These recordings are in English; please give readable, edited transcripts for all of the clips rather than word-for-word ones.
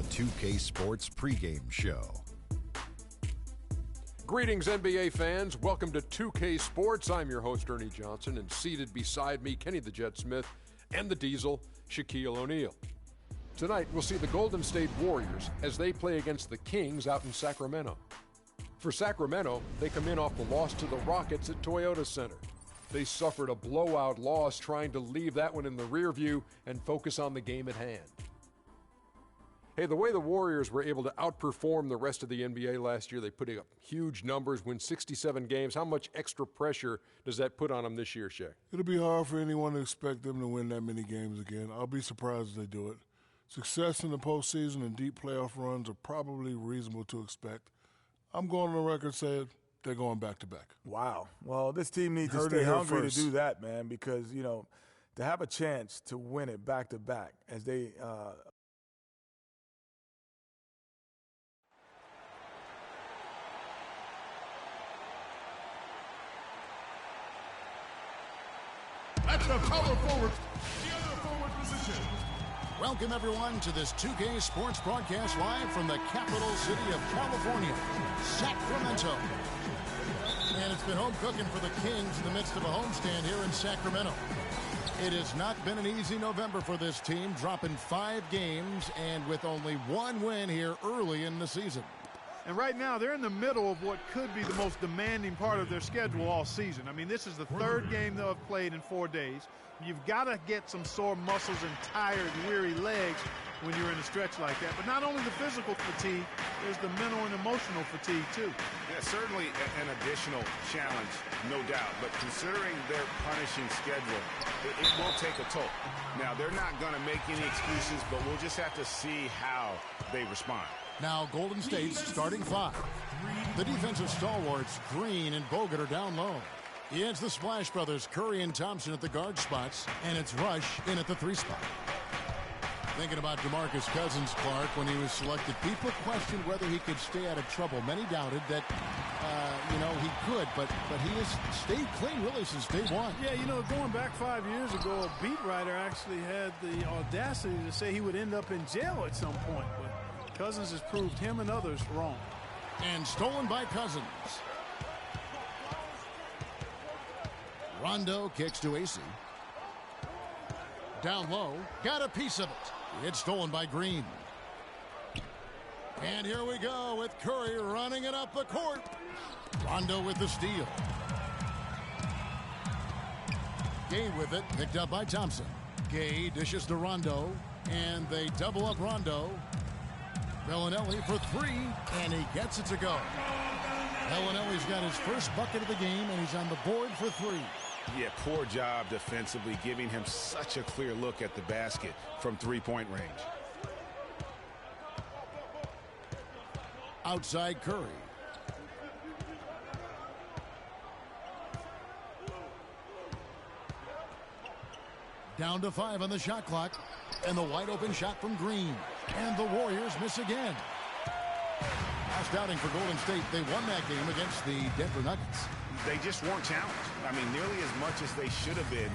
2K Sports pregame show. Greetings, NBA fans. Welcome to 2K Sports. I'm your host, Ernie Johnson, and seated beside me, Kenny the Jet Smith and the Diesel, Shaquille O'Neal. Tonight, we'll see the Golden State Warriors as they play against the Kings out in Sacramento. For Sacramento, they come in off the loss to the Rockets at Toyota Center. They suffered a blowout loss, trying to leave that one in the rear view and focus on the game at hand. Hey, the way the Warriors were able to outperform the rest of the NBA last year, they put up huge numbers, win 67 games. How much extra pressure does that put on them this year, Shaq? It'll be hard for anyone to expect them to win that many games again. I'll be surprised if they do it. Success in the postseason and deep playoff runs are probably reasonable to expect. I'm going on the record saying they're going back-to-back. Wow. Well, this team needs to stay hungry to do that, man, because, you know, to have a chance to win it back-to-back as they at the power forward, the other forward position. Welcome, everyone, to this 2K Sports broadcast live from the capital city of California, Sacramento. And it's been home cooking for the Kings in the midst of a homestand here in Sacramento. It has not been an easy November for this team, dropping 5 games and with only 1 win here early in the season. And right now, they're in the middle of what could be the most demanding part of their schedule all season. I mean, this is the 3rd game they'll have played in 4 days. You've got to get some sore muscles and tired, weary legs when you're in a stretch like that. But not only the physical fatigue, there's the mental and emotional fatigue, too. Yeah, certainly an additional challenge, no doubt. But considering their punishing schedule, it will take a toll. Now, they're not going to make any excuses, but we'll just have to see how they respond. Now Golden State's starting 5. The defensive stalwarts, Green and Bogut, are down low. It's the Splash Brothers, Curry and Thompson at the guard spots, and it's Rush in at the 3 spot. Thinking about DeMarcus Cousins, Clark, when he was selected, people questioned whether he could stay out of trouble. Many doubted that, he could, but he has stayed clean really since day 1. Yeah, going back 5 years ago, a beat writer actually had the audacity to say he would end up in jail at some point, but Cousins has proved him and others wrong. And stolen by Cousins. Rondo kicks to AC. Down low, got a piece of it. It's stolen by Green. And here we go with Curry running it up the court. Rondo with the steal. Gay with it, picked up by Thompson. Gay dishes to Rondo, and they double up Rondo. Bellinelli for 3, and he gets it to go. Bellinelli's got his first bucket of the game, and he's on the board for 3. Yeah, poor job defensively, giving him such a clear look at the basket from 3-point range. Outside Curry. Down to 5 on the shot clock. And the wide open shot from Green. And the Warriors miss again. Last outing for Golden State, they won that game against the Denver Nuggets. They just weren't challenged. I mean, nearly as much as they should have been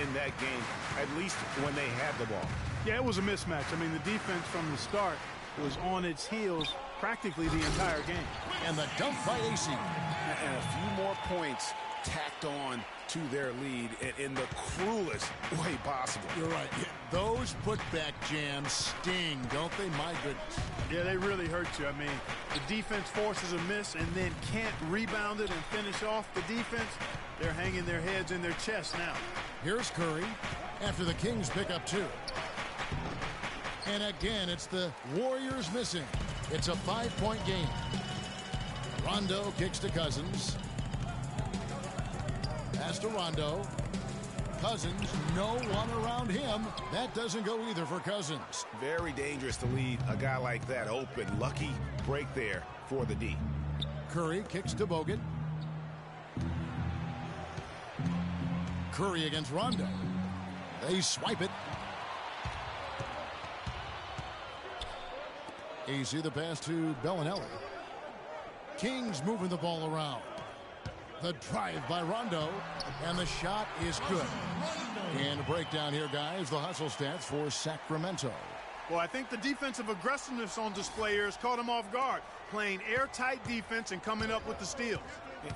in that game, at least when they had the ball. Yeah, it was a mismatch. I mean, the defense from the start was on its heels practically the entire game. And the dunk by AC. And a few more points tacked on to their lead in the cruelest way possible. You're right. Those putback jams sting, don't they? My goodness. Yeah, they really hurt you. I mean, the defense forces a miss and then can't rebound it and finish off the defense. They're hanging their heads in their chest now. Here's Curry after the Kings pick up 2. And again, it's the Warriors missing. It's a 5-point game. Rondo kicks to Cousins. Pass to Rondo. Cousins, no one around him. That doesn't go either for Cousins. Very dangerous to leave a guy like that open. Lucky break there for the D. Curry kicks to Bogut. Curry against Rondo. They swipe it. AC the pass to Bellinelli. Kings moving the ball around. The drive by Rondo, and the shot is good. And a breakdown here, guys. The hustle stats for Sacramento. Well, I think the defensive aggressiveness on display here has caught him off guard, playing airtight defense and coming up with the steals.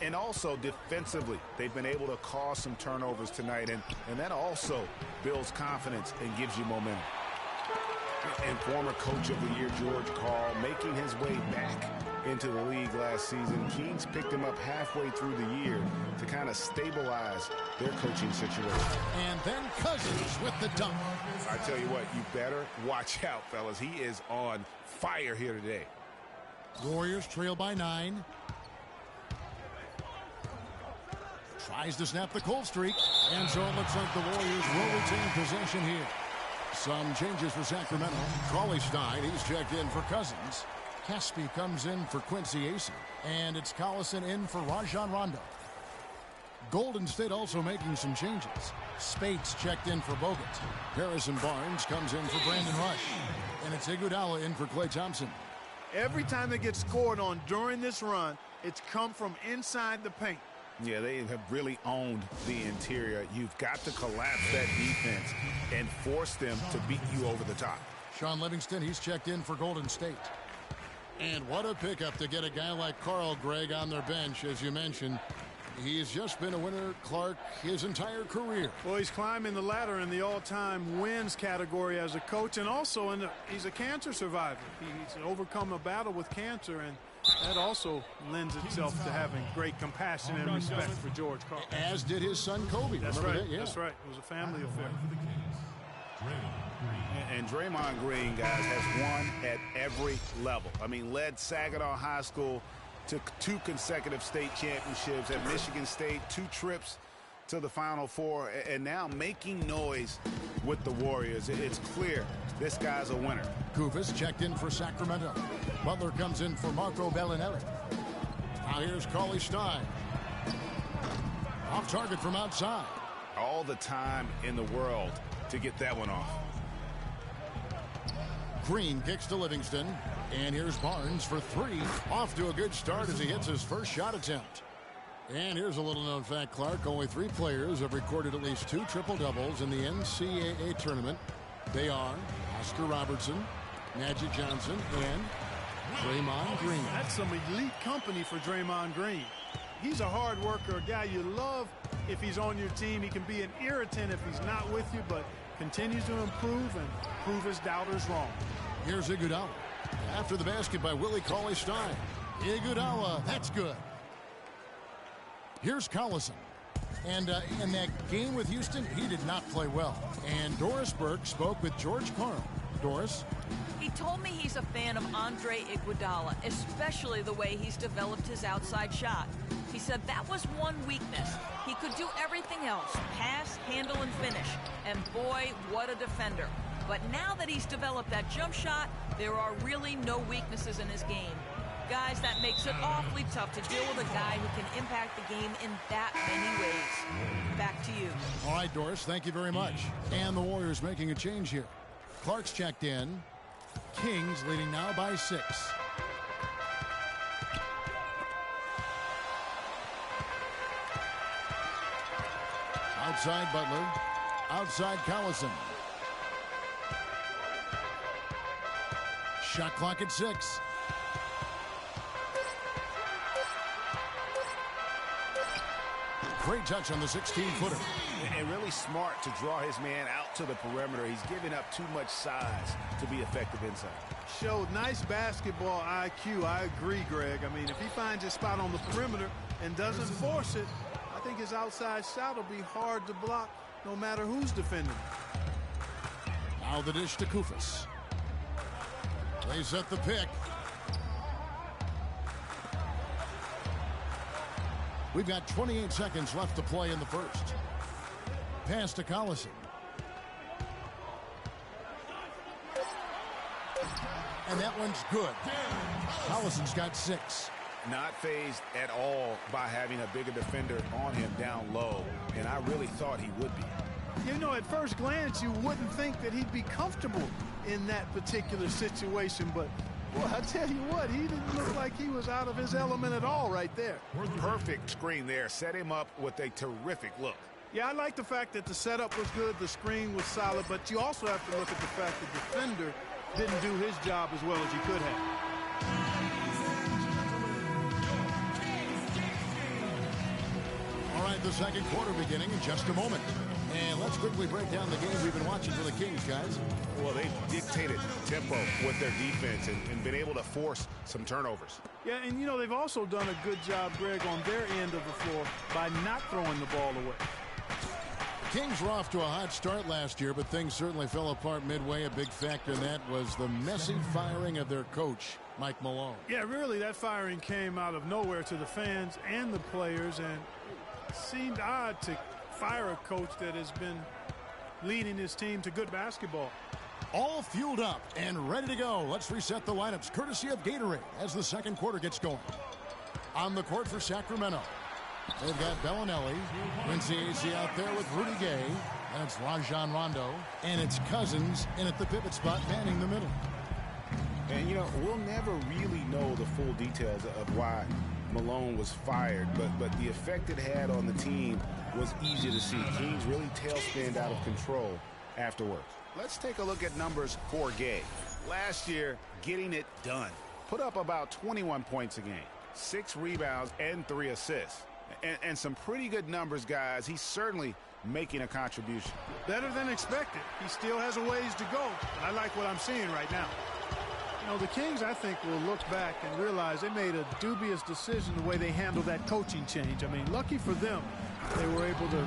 And also defensively, they've been able to cause some turnovers tonight, and that also builds confidence and gives you momentum. And former coach of the year, George Karl, making his way back into the league last season. Kings picked him up halfway through the year to kind of stabilize their coaching situation. And then Cousins with the dunk. I tell you what, you better watch out, fellas. He is on fire here today. Warriors trail by 9. Tries to snap the cold streak, and so it looks like the Warriors will retain possession here. Some changes for Sacramento. Cauley-Stein, he's checked in for Cousins. Caspi comes in for Quincy Acey, and it's Collison in for Rajon Rondo. Golden State also making some changes. Spates checked in for Bogut. Harrison Barnes comes in for Brandon Rush, and it's Iguodala in for Klay Thompson. Every time they get scored on during this run, it's come from inside the paint. Yeah, they have really owned the interior. You've got to collapse that defense and force them to beat you over the top. Sean Livingston, he's checked in for Golden State. And what a pickup to get a guy like Carl, Greg, on their bench, as you mentioned. He's just been a winner, Clark, his entire career. Well, he's climbing the ladder in the all-time wins category as a coach, and also he's a cancer survivor. He's overcome a battle with cancer, and that also lends itself to having great compassion and respect for George Karl. As did his son Kobe. That's Remember right. that? Yeah. That's right. It was a family affair. And Draymond Green, guys, has won at every level. I mean, led Saginaw High School to 2 consecutive state championships at Michigan State, 2 trips to the Final Four, and now making noise with the Warriors. It's clear this guy's a winner. Kufis checked in for Sacramento. Butler comes in for Marco Bellinelli. Now here's Cauley-Stein. Off target from outside. All the time in the world to get that one off. Green kicks to Livingston. And here's Barnes for 3. Off to a good start as he hits his first shot attempt. And here's a little known fact, Clark. Only 3 players have recorded at least 2 triple-doubles in the NCAA tournament. They are Oscar Robertson, Magic Johnson, and Draymond Green. That's some elite company for Draymond Green. He's a hard worker, a guy you love if he's on your team. He can be an irritant if he's not with you, but continues to improve and prove his doubters wrong. Here's Iguodala. After the basket by Willie Cauley-Stein. Iguodala, that's good. Here's Collison. And in that game with Houston, he did not play well. And Doris Burke spoke with George Karl. Doris? He told me he's a fan of Andre Iguodala, especially the way he's developed his outside shot. He said that was one weakness. He could do everything else, pass, handle, and finish. And boy, what a defender. But now that he's developed that jump shot, there are really no weaknesses in his game. Guys, that makes it awfully tough to deal with a guy who can impact the game in that many ways. Back to you. All right, Doris, thank you very much. And the Warriors making a change here. Clark's checked in. Kings leading now by 6. Outside Butler. Outside Collison. Shot clock at 6. Great touch on the 16-footer. And really smart to draw his man out to the perimeter. He's giving up too much size to be effective inside. Showed nice basketball IQ. I agree, Greg. I mean, if he finds his spot on the perimeter and doesn't force it, I think his outside shot will be hard to block no matter who's defending. Now the dish to Kufis. They set the pick. We've got 28 seconds left to play in the first. Pass to Collison. And that one's good. Collison's got 6. Not fazed at all by having a bigger defender on him down low, and I really thought he would be. You know, at first glance, you wouldn't think that he'd be comfortable in that particular situation, but well, I tell you what, he didn't look like he was out of his element at all right there. Perfect screen there. Set him up with a terrific look. Yeah, I like the fact that the setup was good, the screen was solid, but you also have to look at the fact the defender didn't do his job as well as he could have. All right, the second quarter beginning in just a moment. And let's quickly break down the game we've been watching for the Kings, guys. Well, they dictated tempo with their defense and been able to force some turnovers. Yeah, and, you know, they've also done a good job, Greg, on their end of the floor by not throwing the ball away. The Kings were off to a hot start last year, but things certainly fell apart midway. A big factor in that was the messy firing of their coach, Mike Malone. Yeah, really, that firing came out of nowhere to the fans and the players, and it seemed odd to fire a coach that has been leading his team to good basketball. All fueled up and ready to go. Let's reset the lineups courtesy of Gatorade as the second quarter gets going. On the court for Sacramento, they've got Bellinelli, Quincy Acee out there with Rudy Gay, and it's Rajon Rondo, and it's Cousins in at the pivot spot manning the middle. And, you know, we'll never really know the full details of why Malone was fired, but the effect it had on the team was easy to see. Kings really tailspinned out of control afterwards. Let's take a look at numbers for Gay. Last year, getting it done. Put up about 21 points a game, 6 rebounds, and 3 assists. And some pretty good numbers, guys. He's certainly making a contribution. Better than expected. He still has a ways to go. I like what I'm seeing right now. You know, the Kings, I think, will look back and realize they made a dubious decision the way they handled that coaching change. I mean, lucky for them, they were able to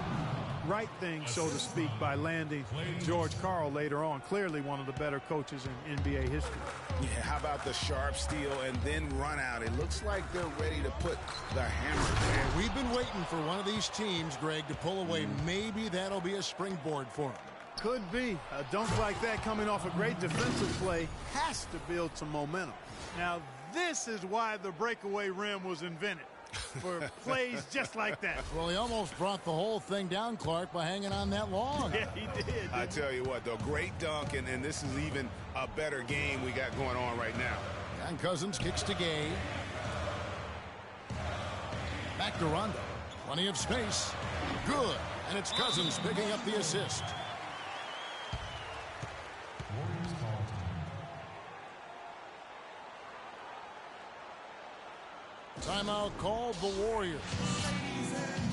right things, so to speak, by landing George Karl later on. Clearly one of the better coaches in NBA history. Yeah, how about the sharp steal and then run out? It looks like they're ready to put the hammer down. We've been waiting for one of these teams, Greg, to pull away. Maybe that'll be a springboard for them. Could be. A dunk like that coming off a great defensive play has to build some momentum. Now, this is why the breakaway rim was invented, for plays just like that. Well, he almost brought the whole thing down, Clark, by hanging on that long. Yeah, he did. I tell you what, though, great dunk, and this is even a better game we got going on right now. And Cousins kicks to Gay. Back to Rondo. Plenty of space. Good. And it's Cousins picking up the assist. Timeout called the Warriors.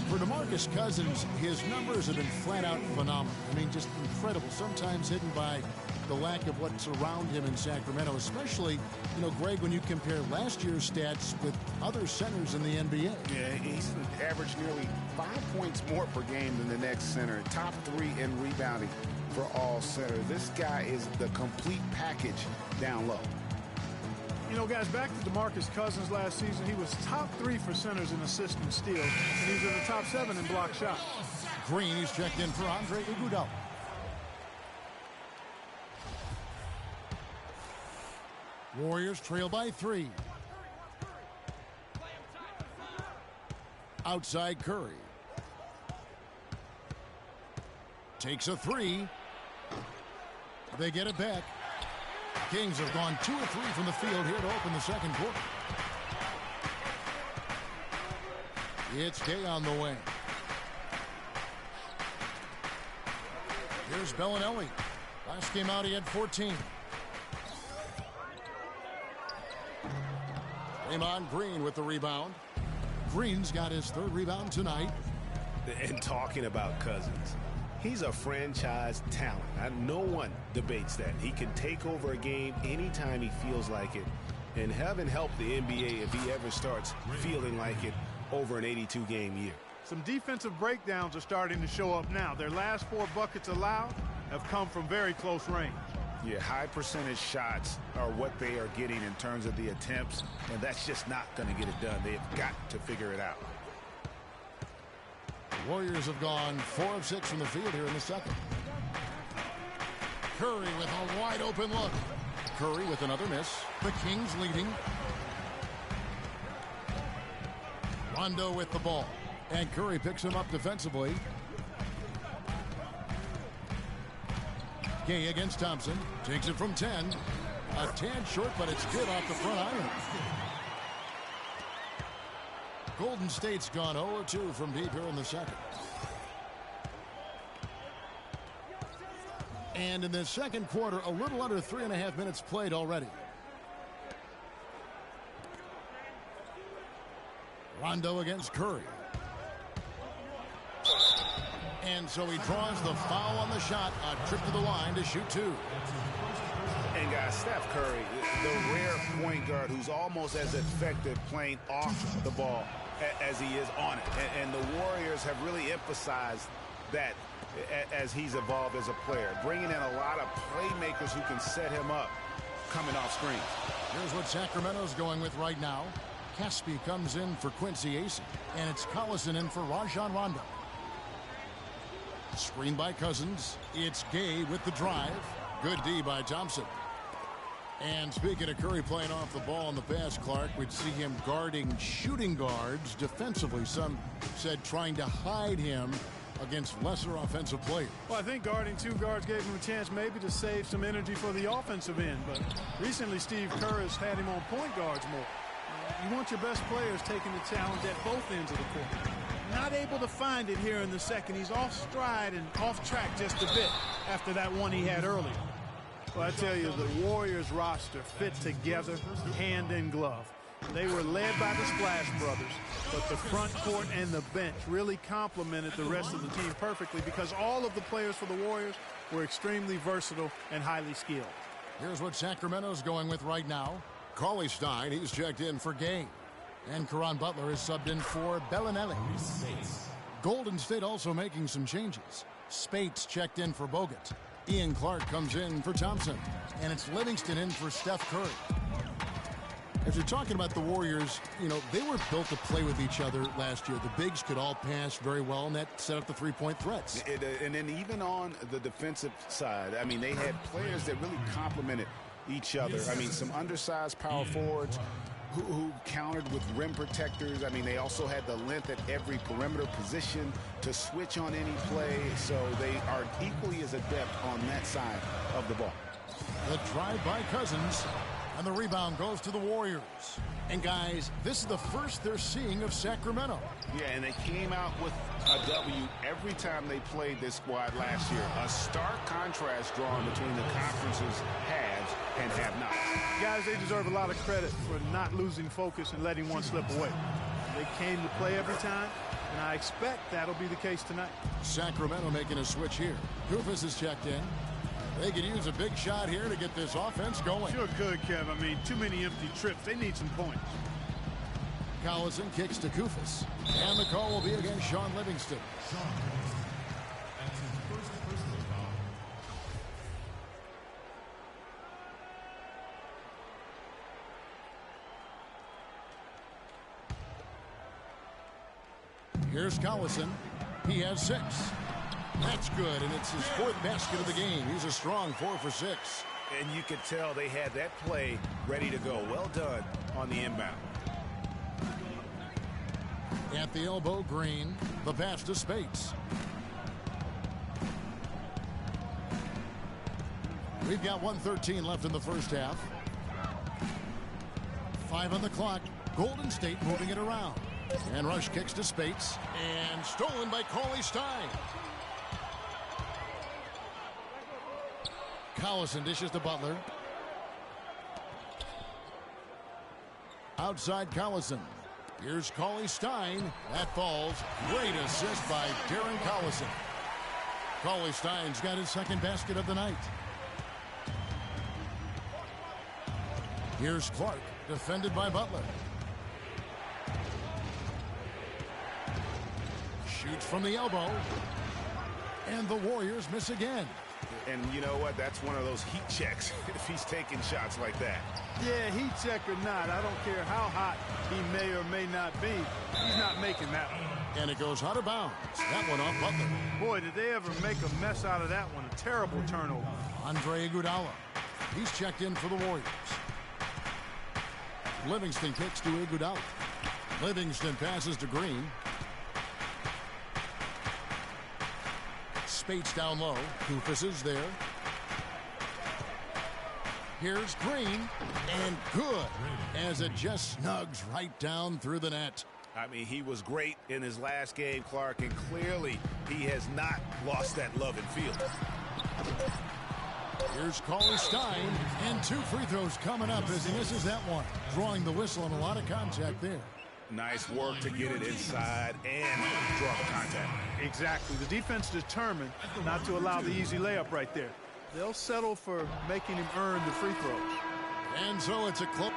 For DeMarcus Cousins, his numbers have been flat out phenomenal. I mean, just incredible. Sometimes hidden by the lack of what's around him in Sacramento, especially, you know, Greg, when you compare last year's stats with other centers in the NBA. Yeah, he's averaged nearly 5 points more per game than the next center. Top 3 in rebounding for all centers. This guy is the complete package down low. You know, guys, back to DeMarcus Cousins last season, he was top 3 for centers in assists and steals, and he was in the top 7 in block shots. Green, he's checked in for Andre Iguodala. Warriors trail by 3. Outside Curry. Takes a 3. They get it back. Kings have gone 2 of 3 from the field here to open the second quarter. It's Gay on the wing. Here's Bellinelli. Last game out, he had 14. Draymond Green with the rebound. Green's got his 3rd rebound tonight. And talking about Cousins, he's a franchise talent. No one debates that. He can take over a game anytime he feels like it. And heaven help the NBA if he ever starts feeling like it over an 82-game year. Some defensive breakdowns are starting to show up now. Their last 4 buckets allowed have come from very close range. Yeah, high percentage shots are what they are getting in terms of the attempts, and that's just not going to get it done. They've got to figure it out. The Warriors have gone 4 of 6 from the field here in the second. Curry with a wide open look. Curry with another miss. The Kings leading. Rondo with the ball. And Curry picks him up defensively. Gay against Thompson. Takes it from 10. A tad short, but it's good off the front iron. Golden State's gone 0-2 from deep here in the second. And in the second quarter, a little under 3.5 minutes played already. Rondo against Curry. And so he draws the foul on the shot. A trip to the line to shoot two. And guys, Steph Curry, the rare point guard who's almost as effective playing off the ball as he is on it. And the Warriors have really emphasized that as he's evolved as a player, bringing in a lot of playmakers who can set him up coming off screens. Here's what Sacramento's going with right now. Caspi comes in for Quincy Acey, and it's Collison in for Rajon Rondo. Screen by Cousins. It's Gay with the drive. Good D by Thompson. And speaking of Curry playing off the ball in the pass, Clark, we'd see him guarding shooting guards defensively. Some said trying to hide him against lesser offensive players. Well, I think guarding two guards gave him a chance maybe to save some energy for the offensive end. But recently, Steve Kerr has had him on point guards more. You want your best players taking the challenge at both ends of the court. Not able to find it here in the second. He's off stride and off track just a bit after that one he had earlier. Well, I tell you, the Warriors roster fit together hand in glove. They were led by the Splash Brothers, but the front court and the bench really complemented the rest of the team perfectly because all of the players for the Warriors were extremely versatile and highly skilled. Here's what Sacramento's going with right now. Cauley Stein, he's checked in for Game. And Caron Butler is subbed in for Bellinelli. Golden State also making some changes. Spates checked in for Bogut. Ian Clark comes in for Thompson. And it's Livingston in for Steph Curry. As you're talking about the Warriors, you know, they were built to play with each other last year. The bigs could all pass very well, and that set up the three-point threats. And then even on the defensive side, I mean, they had players that really complemented each other. I mean, some undersized power forwards who countered with rim protectors. I mean, they also had the length at every perimeter position to switch on any play. So they are equally as adept on that side of the ball. The drive by Cousins, and the rebound goes to the Warriors. And guys, this is the first they're seeing of Sacramento. Yeah, and they came out with a W every time they played this squad last year. A stark contrast drawn between the conference's haves and have-nots. Guys, they deserve a lot of credit for not losing focus and letting one slip away. They came to play every time, and I expect that'll be the case tonight. Sacramento making a switch here. Koufos is checked in. They could use a big shot here to get this offense going. Sure could, Kev. I mean, too many empty trips. They need some points. Collison kicks to Koufos. And the call will be against Sean Livingston. Here's Collison. He has 6. That's good, and it's his 4th basket of the game. He's a strong 4 for 6. And you could tell they had that play ready to go. Well done on the inbound. At the elbow, Green. The pass to Spates. We've got 1:13 left in the first half. 5 on the clock. Golden State moving it around. And Rush kicks to Spates. And stolen by Cauley Stein. Collison dishes to Butler. Outside Collison. Here's Cauley Stein. That falls. Great assist by Darren Collison. Cauley Stein's got his 2nd basket of the night. Here's Clark, defended by Butler. Shoots from the elbow. And the Warriors miss again. And you know what? That's one of those heat checks if he's taking shots like that. Yeah, heat check or not, I don't care how hot he may or may not be. He's not making that one. And it goes out of bounds. That one off Butler. Boy, did they ever make a mess out of that one. A terrible turnover. Andre Iguodala. He's checked in for the Warriors. Livingston kicks to Iguodala. Livingston passes to Green. Spates down low. Koufos is there. Here's Green. And good. As it just snugs right down through the net. I mean, he was great in his last game, Clark, and clearly he has not lost that love and feel. Here's Caller Stein, and 2 free throws coming up as he misses that one. Drawing the whistle and a lot of contact there. Nice work to get it inside and draw the contact. Exactly. The defense determined not to allow the easy layup right there. They'll settle for making him earn the free throws. And so it's a close.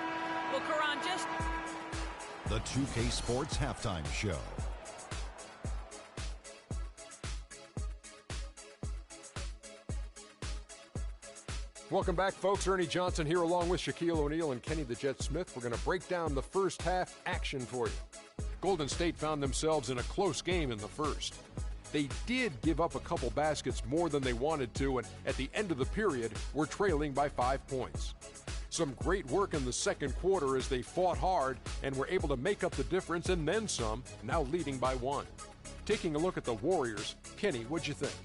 Well, Karan, just The 2K Sports Halftime Show. Welcome back, folks. Ernie Johnson here along with Shaquille O'Neal and Kenny the Jet Smith. We're going to break down the first half action for you. Golden State found themselves in a close game in the first. They did give up a couple baskets more than they wanted to, and at the end of the period, were trailing by 5 points. Some great work in the second quarter as they fought hard and were able to make up the difference and then some, now leading by 1. Taking a look at the Warriors, Kenny, what'd you think?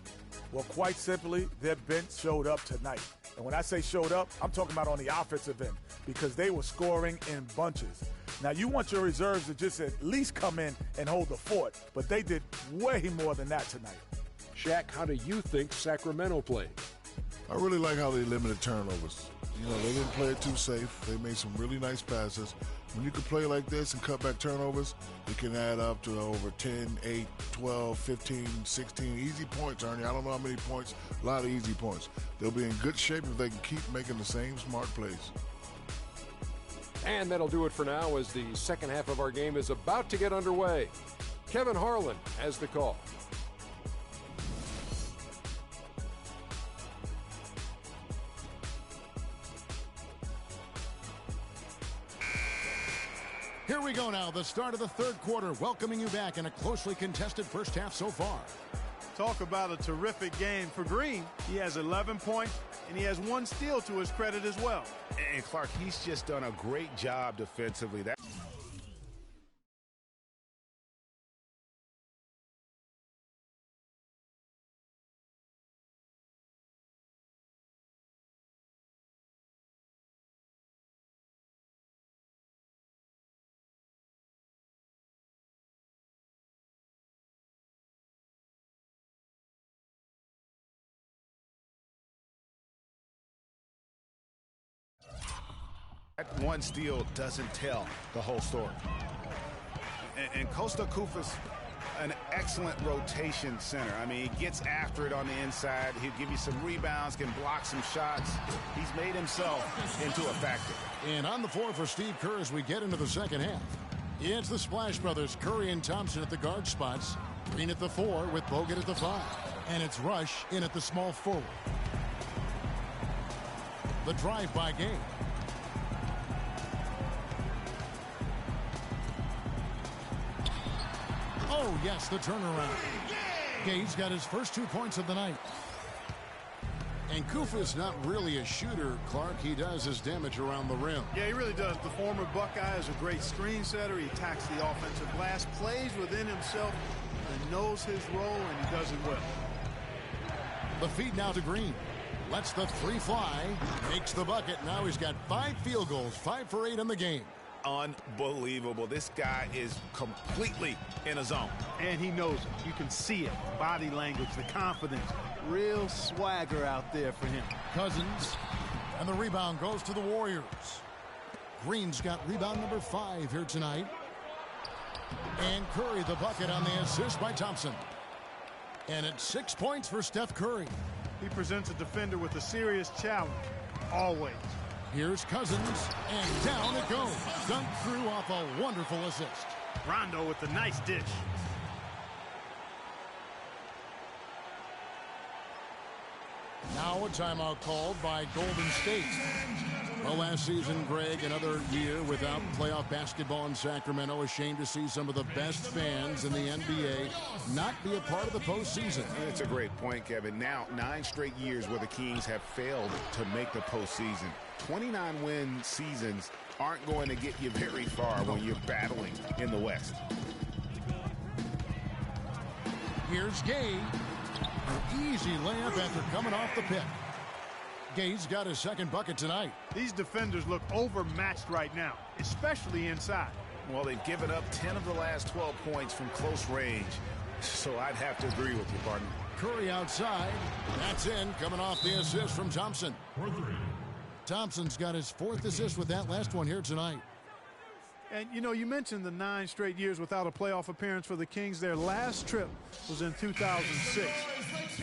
Well, quite simply, their bench showed up tonight. And when I say showed up, I'm talking about on the offensive end because they were scoring in bunches. Now, you want your reserves to just at least come in and hold the fort, but they did way more than that tonight. Shaq, how do you think Sacramento played? I really like how they limited turnovers. You know, they didn't play it too safe. They made some really nice passes. When you can play like this and cut back turnovers, it can add up to over 10, 8, 12, 15, 16 easy points, Ernie. I don't know how many points, a lot of easy points. They'll be in good shape if they can keep making the same smart plays. And that'll do it for now as the second half of our game is about to get underway. Kevin Harlan has the call. Here we go now, the start of the third quarter, welcoming you back in a closely contested first half so far. Talk about a terrific game for Green. He has 11 points, and he has 1 steal to his credit as well. And Clark, he's just done a great job defensively. That 1 steal doesn't tell the whole story. And Costa Kufa's an excellent rotation center. I mean, he gets after it on the inside. He'll give you some rebounds, can block some shots. He's made himself into a factor. And on the floor for Steve Kerr as we get into the second half. It's the Splash Brothers, Curry and Thompson at the guard spots. Green at the 4 with Bogut at the 5. And it's Rush in at the small forward. The drive-by game. Oh, yes, the turnaround. Gay's got his first 2 points of the night. And Kufa's not really a shooter, Clark. He does his damage around the rim. Yeah, he really does. The former Buckeye is a great screen setter. He attacks the offensive glass, plays within himself, and knows his role, and he does it well. The feed now to Green. Lets the 3 fly. Makes the bucket. Now he's got 5 field goals, 5 for 8 in the game. Unbelievable. This guy is completely in a zone. And he knows it. You can see it. Body language, the confidence. Real swagger out there for him. Cousins. And the rebound goes to the Warriors. Green's got rebound number 5 here tonight. And Curry the bucket on the assist by Thompson. And it's 6 points for Steph Curry. He presents a defender with a serious challenge. Always. Here's Cousins, and down it goes. Dunked through off a wonderful assist. Rondo with a nice dish. Now a timeout called by Golden State. Well, last season, Greg, another year without playoff basketball in Sacramento. A shame to see some of the best fans in the NBA not be a part of the postseason. It's a great point, Kevin. Now, 9 straight years where the Kings have failed to make the postseason. 29-win seasons aren't going to get you very far when you're battling in the West. Here's Gay. An easy layup after coming off the pick. Gay's got his second bucket tonight. These defenders look overmatched right now, especially inside. Well, they've given up 10 of the last 12 points from close range, so I'd have to agree with you, partner. Curry outside. That's in, coming off the assist from Thompson. Thompson's got his 4th assist with that last one here tonight. And, you know, you mentioned the 9 straight years without a playoff appearance for the Kings. Their last trip was in 2006.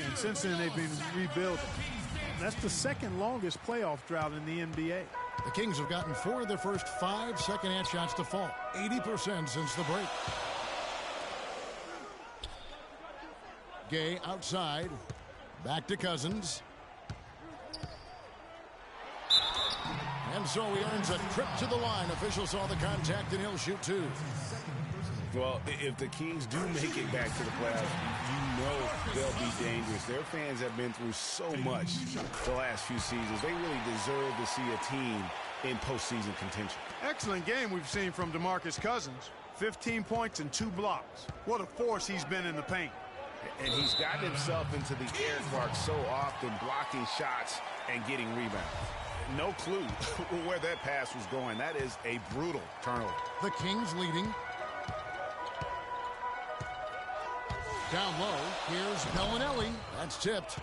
And since then, they've been rebuilding. That's the 2nd longest playoff drought in the NBA. The Kings have gotten 4 of their first 5 second-hand shots to fall. 80% since the break. Gay outside. Back to Cousins. And so he earns a trip to the line. Officials saw the contact, and he'll shoot 2. Well, if the Kings do make it back to the playoffs, you know they'll be dangerous. Their fans have been through so much the last few seasons. They really deserve to see a team in postseason contention. Excellent game we've seen from DeMarcus Cousins. 15 points and 2 blocks. What a force he's been in the paint. And he's gotten himself into the air mark so often, blocking shots and getting rebounds. No clue where that pass was going. That is a brutal turnover. The Kings leading. Down low, here's Bellinelli. That's tipped.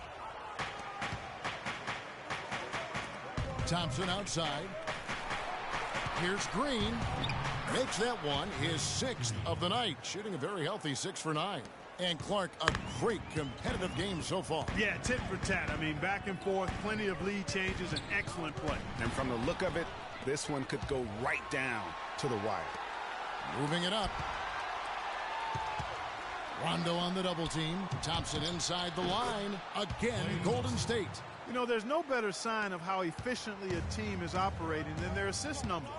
Thompson outside. Here's Green. Makes that one his 6th of the night. Shooting a very healthy 6 for 9. And Clark, a great competitive game so far. Yeah, tit for tat. I mean, back and forth, plenty of lead changes, and excellent play. And from the look of it, this one could go right down to the wire. Moving it up. Rondo on the double team. Thompson inside the line. Again, Golden State. You know, there's no better sign of how efficiently a team is operating than their assist numbers.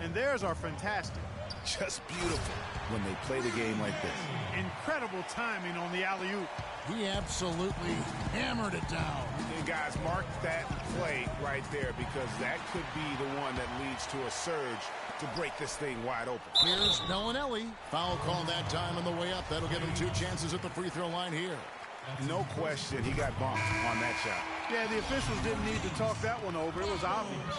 And theirs are fantastic. Just beautiful when they play the game like this. Incredible timing on the alley-oop. He absolutely hammered it down. And guys, mark that play right there, because that could be the one that leads to a surge to break this thing wide open. Here's Bellinelli. Foul call that time on the way up. That'll give him 2 chances at the free throw line here. No question he got bumped on that shot. Yeah, the officials didn't need to talk that one over. It was obvious.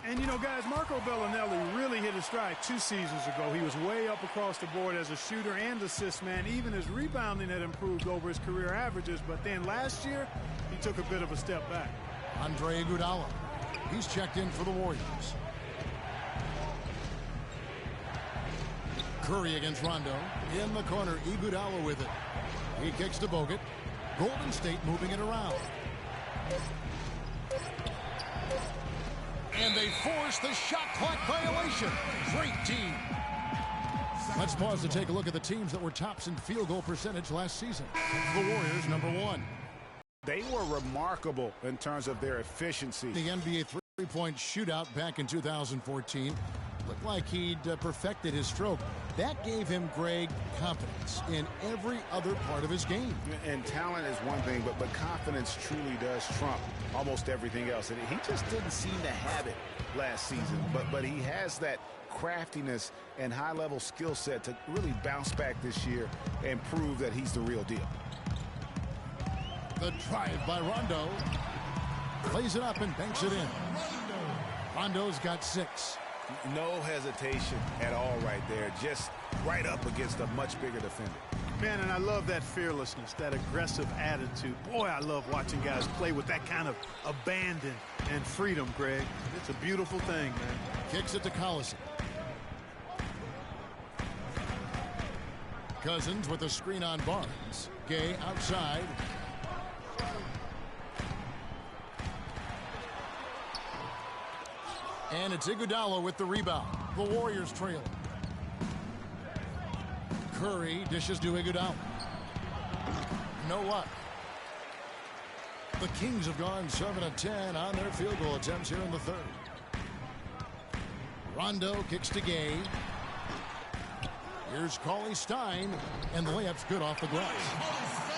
And, you know, guys, Marco Bellinelli really hit his stride 2 seasons ago. He was way up across the board as a shooter and assist man. Even his rebounding had improved over his career averages. But then last year, he took a bit of a step back. Andre Iguodala. He's checked in for the Warriors. Curry against Rondo. In the corner, Iguodala with it. He kicks to Bogut. Golden State moving it around. And they force the shot clock violation. Great team. Let's pause to take a look at the teams that were tops in field goal percentage last season. The Warriors, number 1. They were remarkable in terms of their efficiency. The NBA three-point shootout back in 2014. Looked like he'd perfected his stroke. That gave him, Greg, confidence in every other part of his game. And talent is one thing, but confidence truly does trump almost everything else. And he just didn't seem to have it last season. But he has that craftiness and high-level skill set to really bounce back this year and prove that he's the real deal. The drive by Rondo. Plays it up and banks it in. Rondo's got 6. No hesitation at all right there. Just right up against a much bigger defender. Man, and I love that fearlessness, that aggressive attitude. Boy, I love watching guys play with that kind of abandon and freedom, Greg. It's a beautiful thing, man. Kicks it to Collison. Cousins with a screen on Barnes. Gay outside. And it's Iguodala with the rebound. The Warriors trail. Curry dishes to Iguodala. No luck. The Kings have gone 7 of 10 on their field goal attempts here in the 3rd. Rondo kicks to Gay. Here's Cauley Stein, and the layup's good off the glass.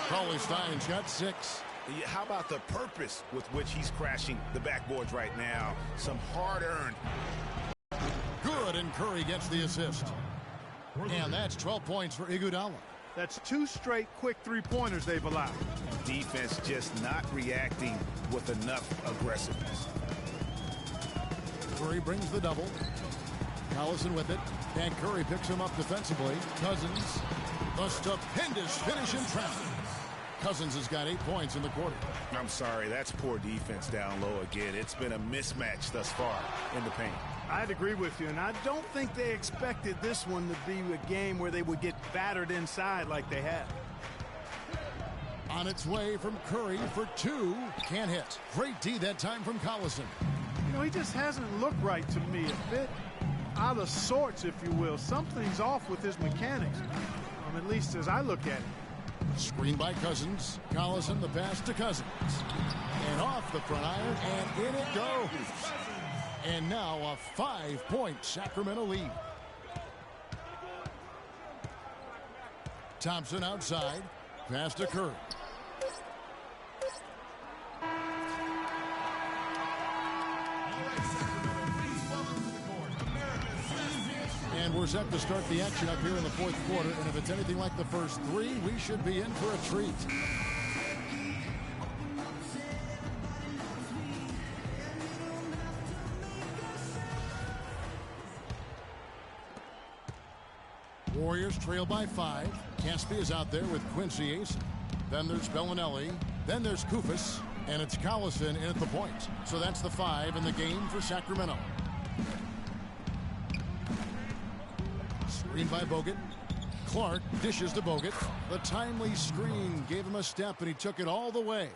Cauley Stein's got 6. How about the purpose with which he's crashing the backboards right now? Some hard-earned. Good, and Curry gets the assist. And that's 12 points for Iguodala. That's 2 straight quick 3-pointers they've allowed. Defense just not reacting with enough aggressiveness. Curry brings the double. Collison with it. And Curry picks him up defensively. Cousins, the stupendous finish in traffic. Cousins has got 8 points in the quarter. I'm sorry, that's poor defense down low again. It's been a mismatch thus far in the paint. I'd agree with you, and I don't think they expected this one to be a game where they would get battered inside like they have. On its way from Curry for 2. Can't hit. Great D that time from Collison. You know, he just hasn't looked right to me. A bit out of sorts, if you will. Something's off with his mechanics, at least as I look at it. Screen by Cousins. Collison, the pass to Cousins. And off the front iron, and in it goes. And now a 5-point Sacramento lead. Thompson outside. Pass to Curry. And we're set to start the action up here in the fourth quarter. And if it's anything like the first 3, we should be in for a treat. Warriors trail by 5. Caspi is out there with Quincy Ace. Then there's Bellinelli. Then there's Koufos. And it's Collison in at the point. So that's the 5 in the game for Sacramento. Screen by Bogut. Clark dishes to Bogut. The timely screen gave him a step, and he took it all the way.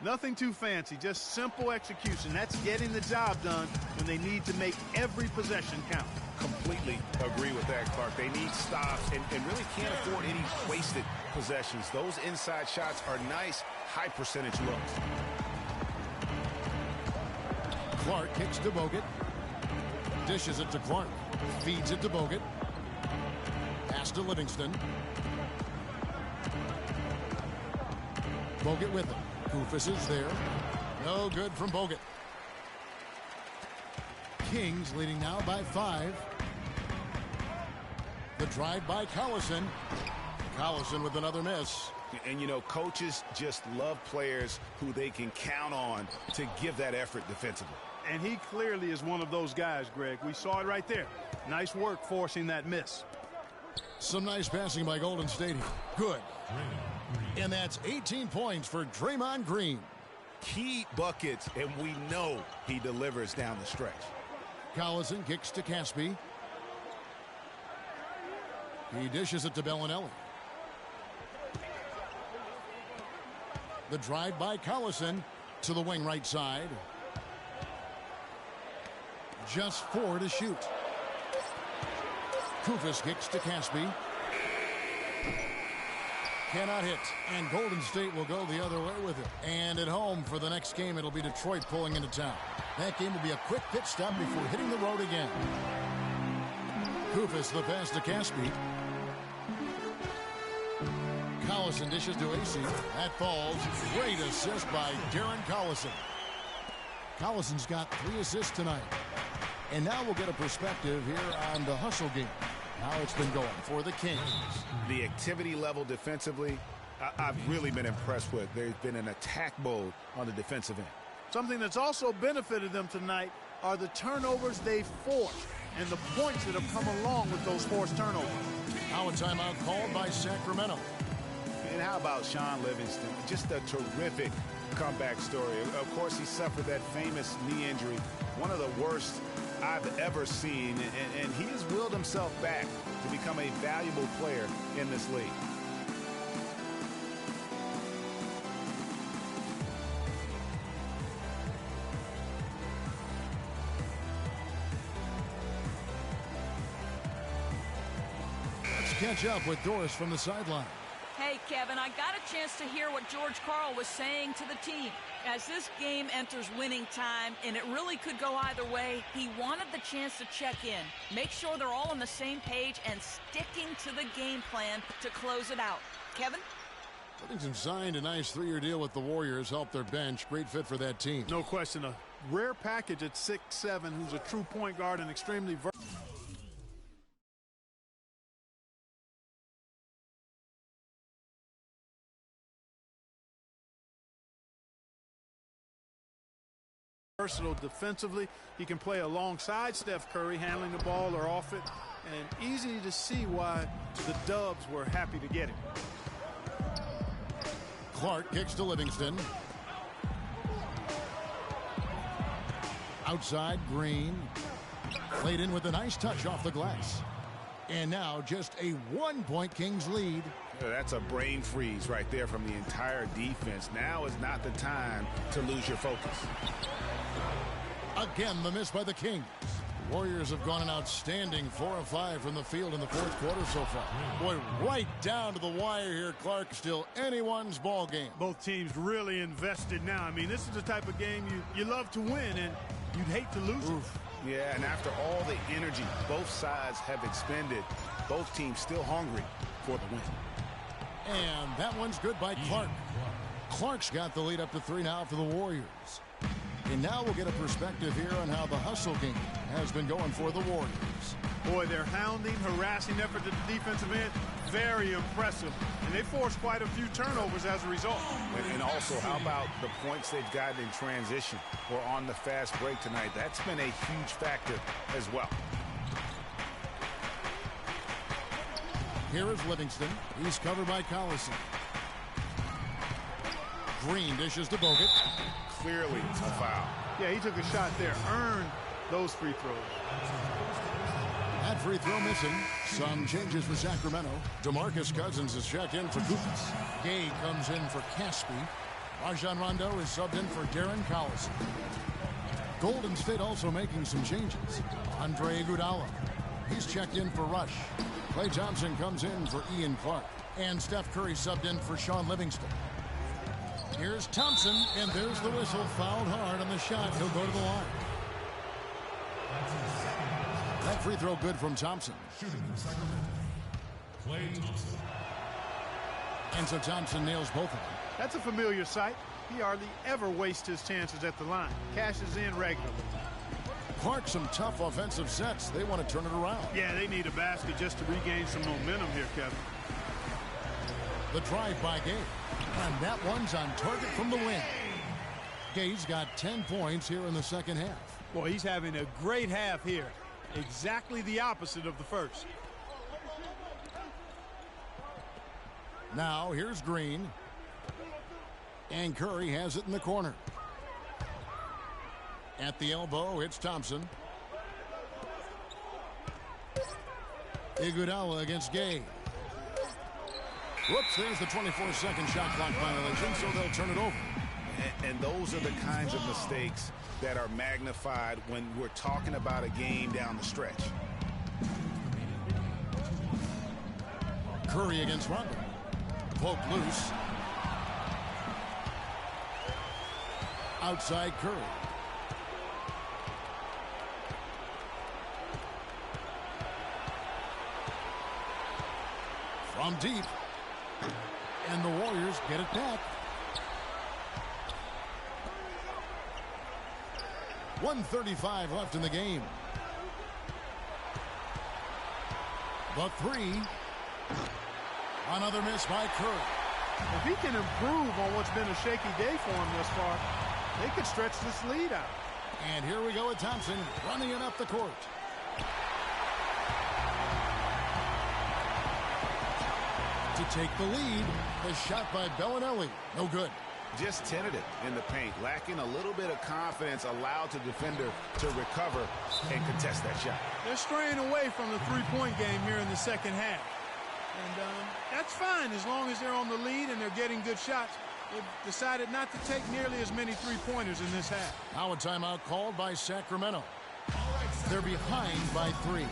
Nothing too fancy, just simple execution. That's getting the job done when they need to make every possession count. Completely agree with that, Clark. They need stops and really can't afford any wasted possessions. Those inside shots are nice, high percentage looks. Clark kicks to Bogut. Dishes it to Clark. Feeds it to Bogut. Pass to Livingston. Bogut with him. Koufos is there. No good from Bogut. Kings leading now by 5. The drive by Collison. Collison with another miss. And, you know, coaches just love players who they can count on to give that effort defensively. And he clearly is one of those guys, Greg. We saw it right there. Nice work forcing that miss. Some nice passing by Golden State. Good. And that's 18 points for Draymond Green. Key buckets, and we know he delivers down the stretch. Collison kicks to Caspi. He dishes it to Bellinelli. The drive by Collison to the wing right side. Just 4 to shoot. Koufos kicks to Caspi. Cannot hit. And Golden State will go the other way with it. And at home for the next game, it'll be Detroit pulling into town. That game will be a quick pit stop before hitting the road again. Koufos the pass to Caspi. Collison dishes to AC. That falls. Great assist by Darren Collison. Collison's got 3 assists tonight. And now we'll get a perspective here on the hustle game. How it's been going for the Kings. The activity level defensively, I've really been impressed with. There's been an attack mode on the defensive end. Something that's also benefited them tonight are the turnovers they've forced and the points that have come along with those forced turnovers. Now a timeout called by Sacramento. And how about Sean Livingston? Just a terrific comeback story. Of course, he suffered that famous knee injury, one of the worst I've ever seen, and he has willed himself back to become a valuable player in this league. Let's catch up with Doris from the sideline. Hey, Kevin, I got a chance to hear what George Karl was saying to the team. As this game enters winning time, and it really could go either way, he wanted the chance to check in, make sure they're all on the same page, and sticking to the game plan to close it out. Kevin? Livingston signed a nice 3-year deal with the Warriors, helped their bench. Great fit for that team. No question. A rare package at 6'7", who's a true point guard and extremely versatile defensively. He can play alongside Steph Curry, handling the ball or off it, and easy to see why the Dubs were happy to get him. Clark kicks to Livingston. Outside, Green. Played in with a nice touch off the glass. And now just a 1-point Kings lead. That's a brain freeze right there from the entire defense. Now is not the time to lose your focus. Again, the miss by the Kings. Warriors have gone an outstanding 4 of 5 from the field in the fourth quarter so far. Boy, right down to the wire here, Clark. Still anyone's ball game. Both teams really invested now. I mean, this is the type of game you love to win, and you'd hate to lose it. Yeah, and after all the energy both sides have expended, both teams still hungry for the win. And that one's good by Clark. Clark's got the lead up to 3 now for the Warriors. And now we'll get a perspective here on how the hustle game has been going for the Warriors. Boy, their hounding, harassing effort at the defensive end, very impressive. And they forced quite a few turnovers as a result. And also, how about the points they've gotten in transition or on the fast break tonight? That's been a huge factor as well. Here is Livingston. He's covered by Collison. Green dishes to Bogut. Clearly a foul. Yeah, he took a shot there. Earned those free throws. That free throw missing. Some changes for Sacramento. DeMarcus Cousins is checked in for Kukoc. Gay comes in for Caspi. Rajon Rondo is subbed in for Darren Collison. Golden State also making some changes. Andre Iguodala. He's checked in for Rush. Klay Thompson comes in for Ian Clark. And Steph Curry subbed in for Sean Livingston. Here's Thompson, and there's the whistle. Fouled hard on the shot. He'll go to the line. That free throw good from Thompson. Shooting in Sacramento, Klay Thompson. And so Thompson nails both of them. That's a familiar sight. He hardly ever wastes his chances at the line. Cashes in regularly. Clark, some tough offensive sets. They want to turn it around. Yeah, they need a basket just to regain some momentum here, Kevin. The drive by Gay. And that one's on target from the wing. Gay's got 10 points here in the second half. Boy, he's having a great half here. Exactly the opposite of the first. Now here's Green. And Curry has it in the corner. At the elbow, it's Thompson. Iguodala against Gay. Whoops, there's the 24-second shot clock violation, so they'll turn it over. And those are the kinds of mistakes that are magnified when we're talking about a game down the stretch. Curry against Rondo. Poked loose. Outside Curry. From deep. And the Warriors get it back. 1:35 left in the game. The three. Another miss by Curry. If he can improve on what's been a shaky day for him thus far, they could stretch this lead out. And here we go with Thompson running it up the court. To take the lead, the shot by Bellinelli. No good. Just tentative in the paint, lacking a little bit of confidence, allowed the defender to recover and contest that shot. They're straying away from the three-point game here in the second half. And that's fine as long as they're on the lead and they're getting good shots. They've decided not to take nearly as many three-pointers in this half. Now a timeout called by Sacramento. They're behind by 3.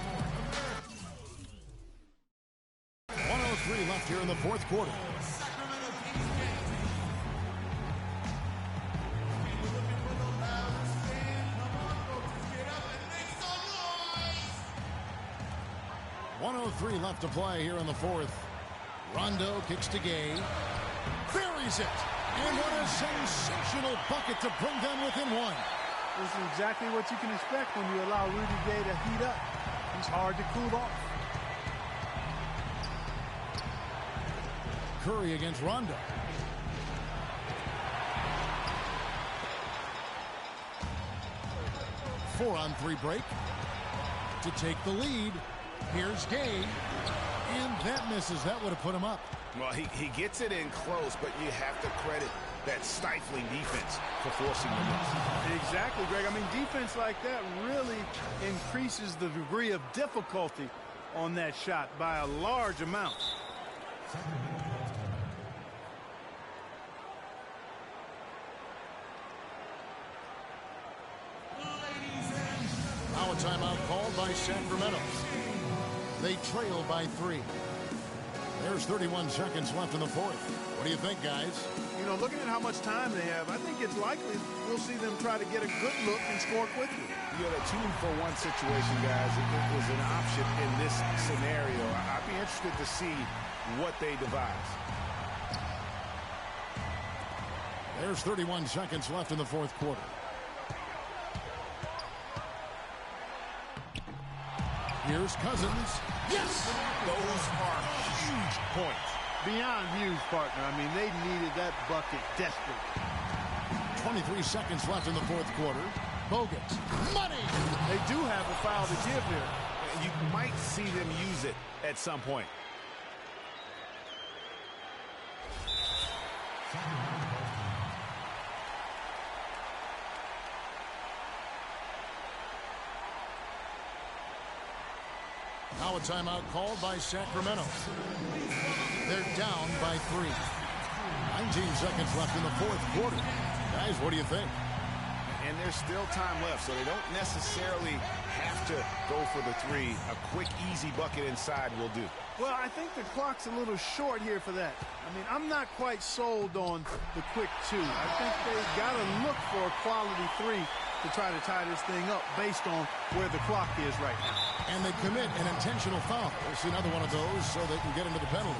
1:03 left here in the fourth quarter. .103 left to play here in the fourth. Rondo kicks to Gay. Buries it. And what a sensational bucket to bring them within 1. This is exactly what you can expect when you allow Rudy Gay to heat up. He's hard to cool off. Curry against Rondo. Four-on-3 break. To take the lead. Here's Gay. And that misses. That would have put him up. Well, he gets it in close, but you have to credit that stifling defense for forcing the miss. Exactly, Greg. I mean, defense like that really increases the degree of difficulty on that shot by a large amount. Now a timeout called by Sacramento. They trail by 3. There's 31 seconds left in the fourth. What do you think, guys? You know, looking at how much time they have, I think it's likely we'll see them try to get a good look and score quickly. You know, the 2-for-1 situation, guys, it was an option in this scenario. I'd be interested to see what they devise. There's 31 seconds left in the fourth quarter. Here's Cousins. Yes! Those are huge points. Beyond huge, partner. I mean, they needed that bucket desperately. 23 seconds left in the fourth quarter. Bogut. Money! They do have a foul to give here. You might see them use it at some point. Now a timeout called by Sacramento. They're down by 3. 19 seconds left in the fourth quarter. Guys, what do you think? And there's still time left, so they don't necessarily have to go for the 3. A quick, easy bucket inside will do. Well, I think the clock's a little short here for that. I mean, I'm not quite sold on the quick 2. I think they've got to look for a quality 3 to try to tie this thing up based on where the clock is right now. And they commit an intentional foul. We'll see another one of those so they can get into the penalty.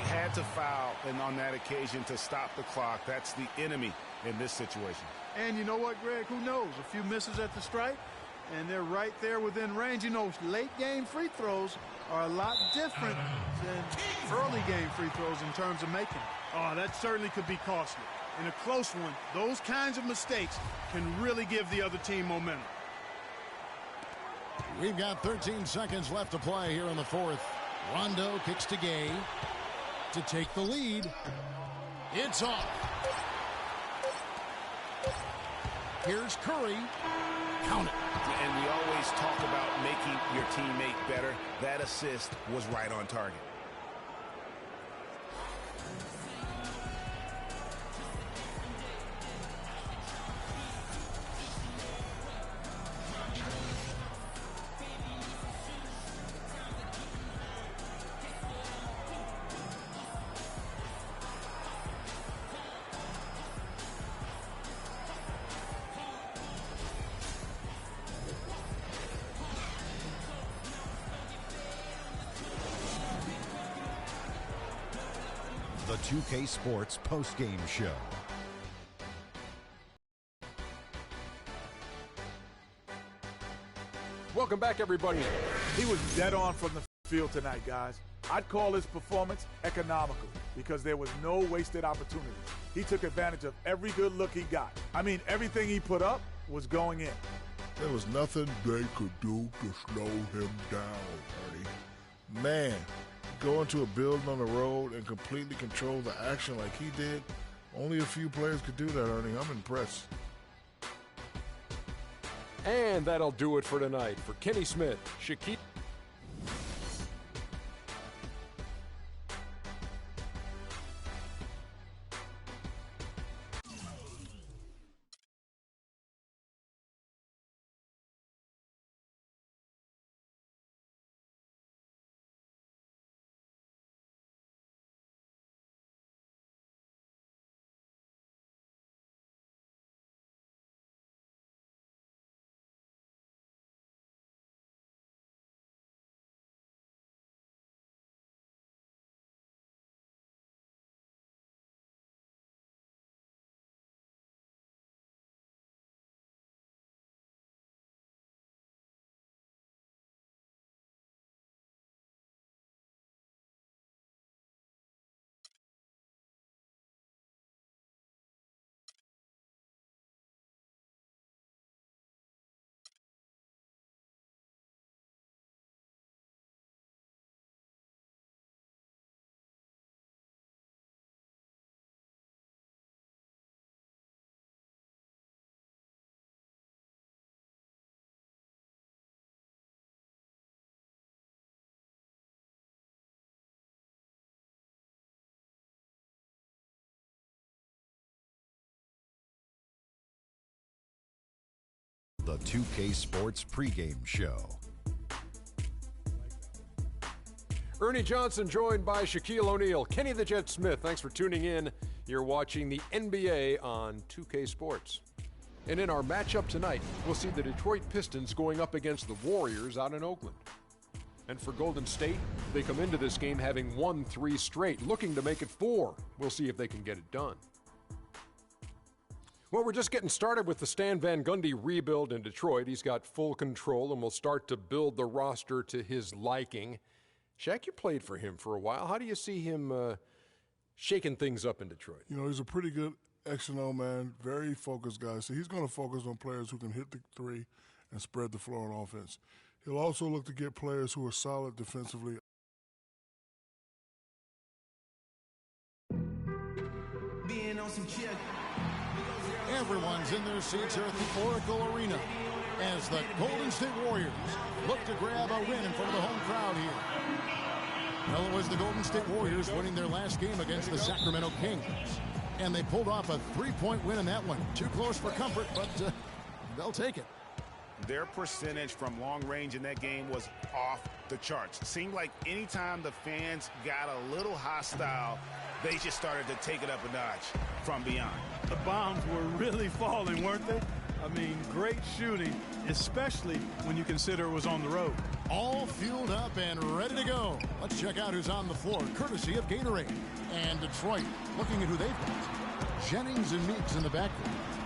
Had to foul, and on that occasion to stop the clock. That's the enemy in this situation. And you know what, Greg? Who knows? A few misses at the stripe, and they're right there within range. You know, late-game free throws are a lot different than early-game free throws in terms of making. Oh, that certainly could be costly. In a close one, those kinds of mistakes can really give the other team momentum. We've got 13 seconds left to play here in the fourth. Rondo kicks to Gay to take the lead. It's off. Here's Curry. Count it. And we always talk about making your teammate better. That assist was right on target. The 2K Sports postgame show. Welcome back, everybody. He was dead on from the field tonight, guys. I'd call his performance economical because there was no wasted opportunities. He took advantage of every good look he got. I mean, everything he put up was going in. There was nothing they could do to slow him down, Ernie. Man, go into a building on the road and completely control the action like he did. Only a few players could do that, Ernie. I'm impressed. And that'll do it for tonight. For Kenny Smith, Shaquille the 2K Sports pregame show. Ernie Johnson joined by Shaquille O'Neal. Kenny the Jet Smith, thanks for tuning in. You're watching the NBA on 2K Sports. And in our matchup tonight, we'll see the Detroit Pistons going up against the Warriors out in Oakland. And for Golden State, they come into this game having won 3 straight, looking to make it 4. We'll see if they can get it done. Well, we're just getting started with the Stan Van Gundy rebuild in Detroit. He's got full control and will start to build the roster to his liking. Shaq, you played for him for a while. How do you see him shaking things up in Detroit? You know, he's a pretty good X&O man, very focused guy. So he's going to focus on players who can hit the three and spread the floor on offense. He'll also look to get players who are solid defensively. Everyone's in their seats here at the Oracle Arena as the Golden State Warriors look to grab a win in front of the home crowd here. Well, it was the Golden State Warriors winning their last game against the Sacramento Kings. And they pulled off a 3-point win in that one. Too close for comfort, but they'll take it. Their percentage from long range in that game was off the charts. Seemed like anytime the fans got a little hostile, they just started to take it up a notch from beyond. The bombs were really falling, weren't they? I mean, great shooting, especially when you consider it was on the road. All fueled up and ready to go. Let's check out who's on the floor, courtesy of Gatorade. And Detroit, looking at who they've got. Jennings and Meeks in the backcourt.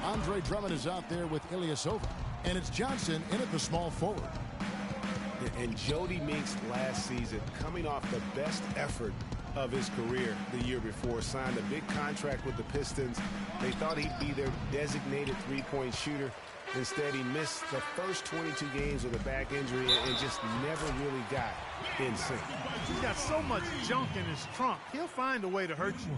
Andre Drummond is out there with Ilyasova. And it's Johnson in at the small forward. And Jody Meeks last season, coming off the best effort of his career the year before, signed a big contract with the Pistons. They thought he'd be their designated three-point shooter. Instead, he missed the first 22 games with a back injury and just never really got in sync. He's got so much junk in his trunk. He'll find a way to hurt you.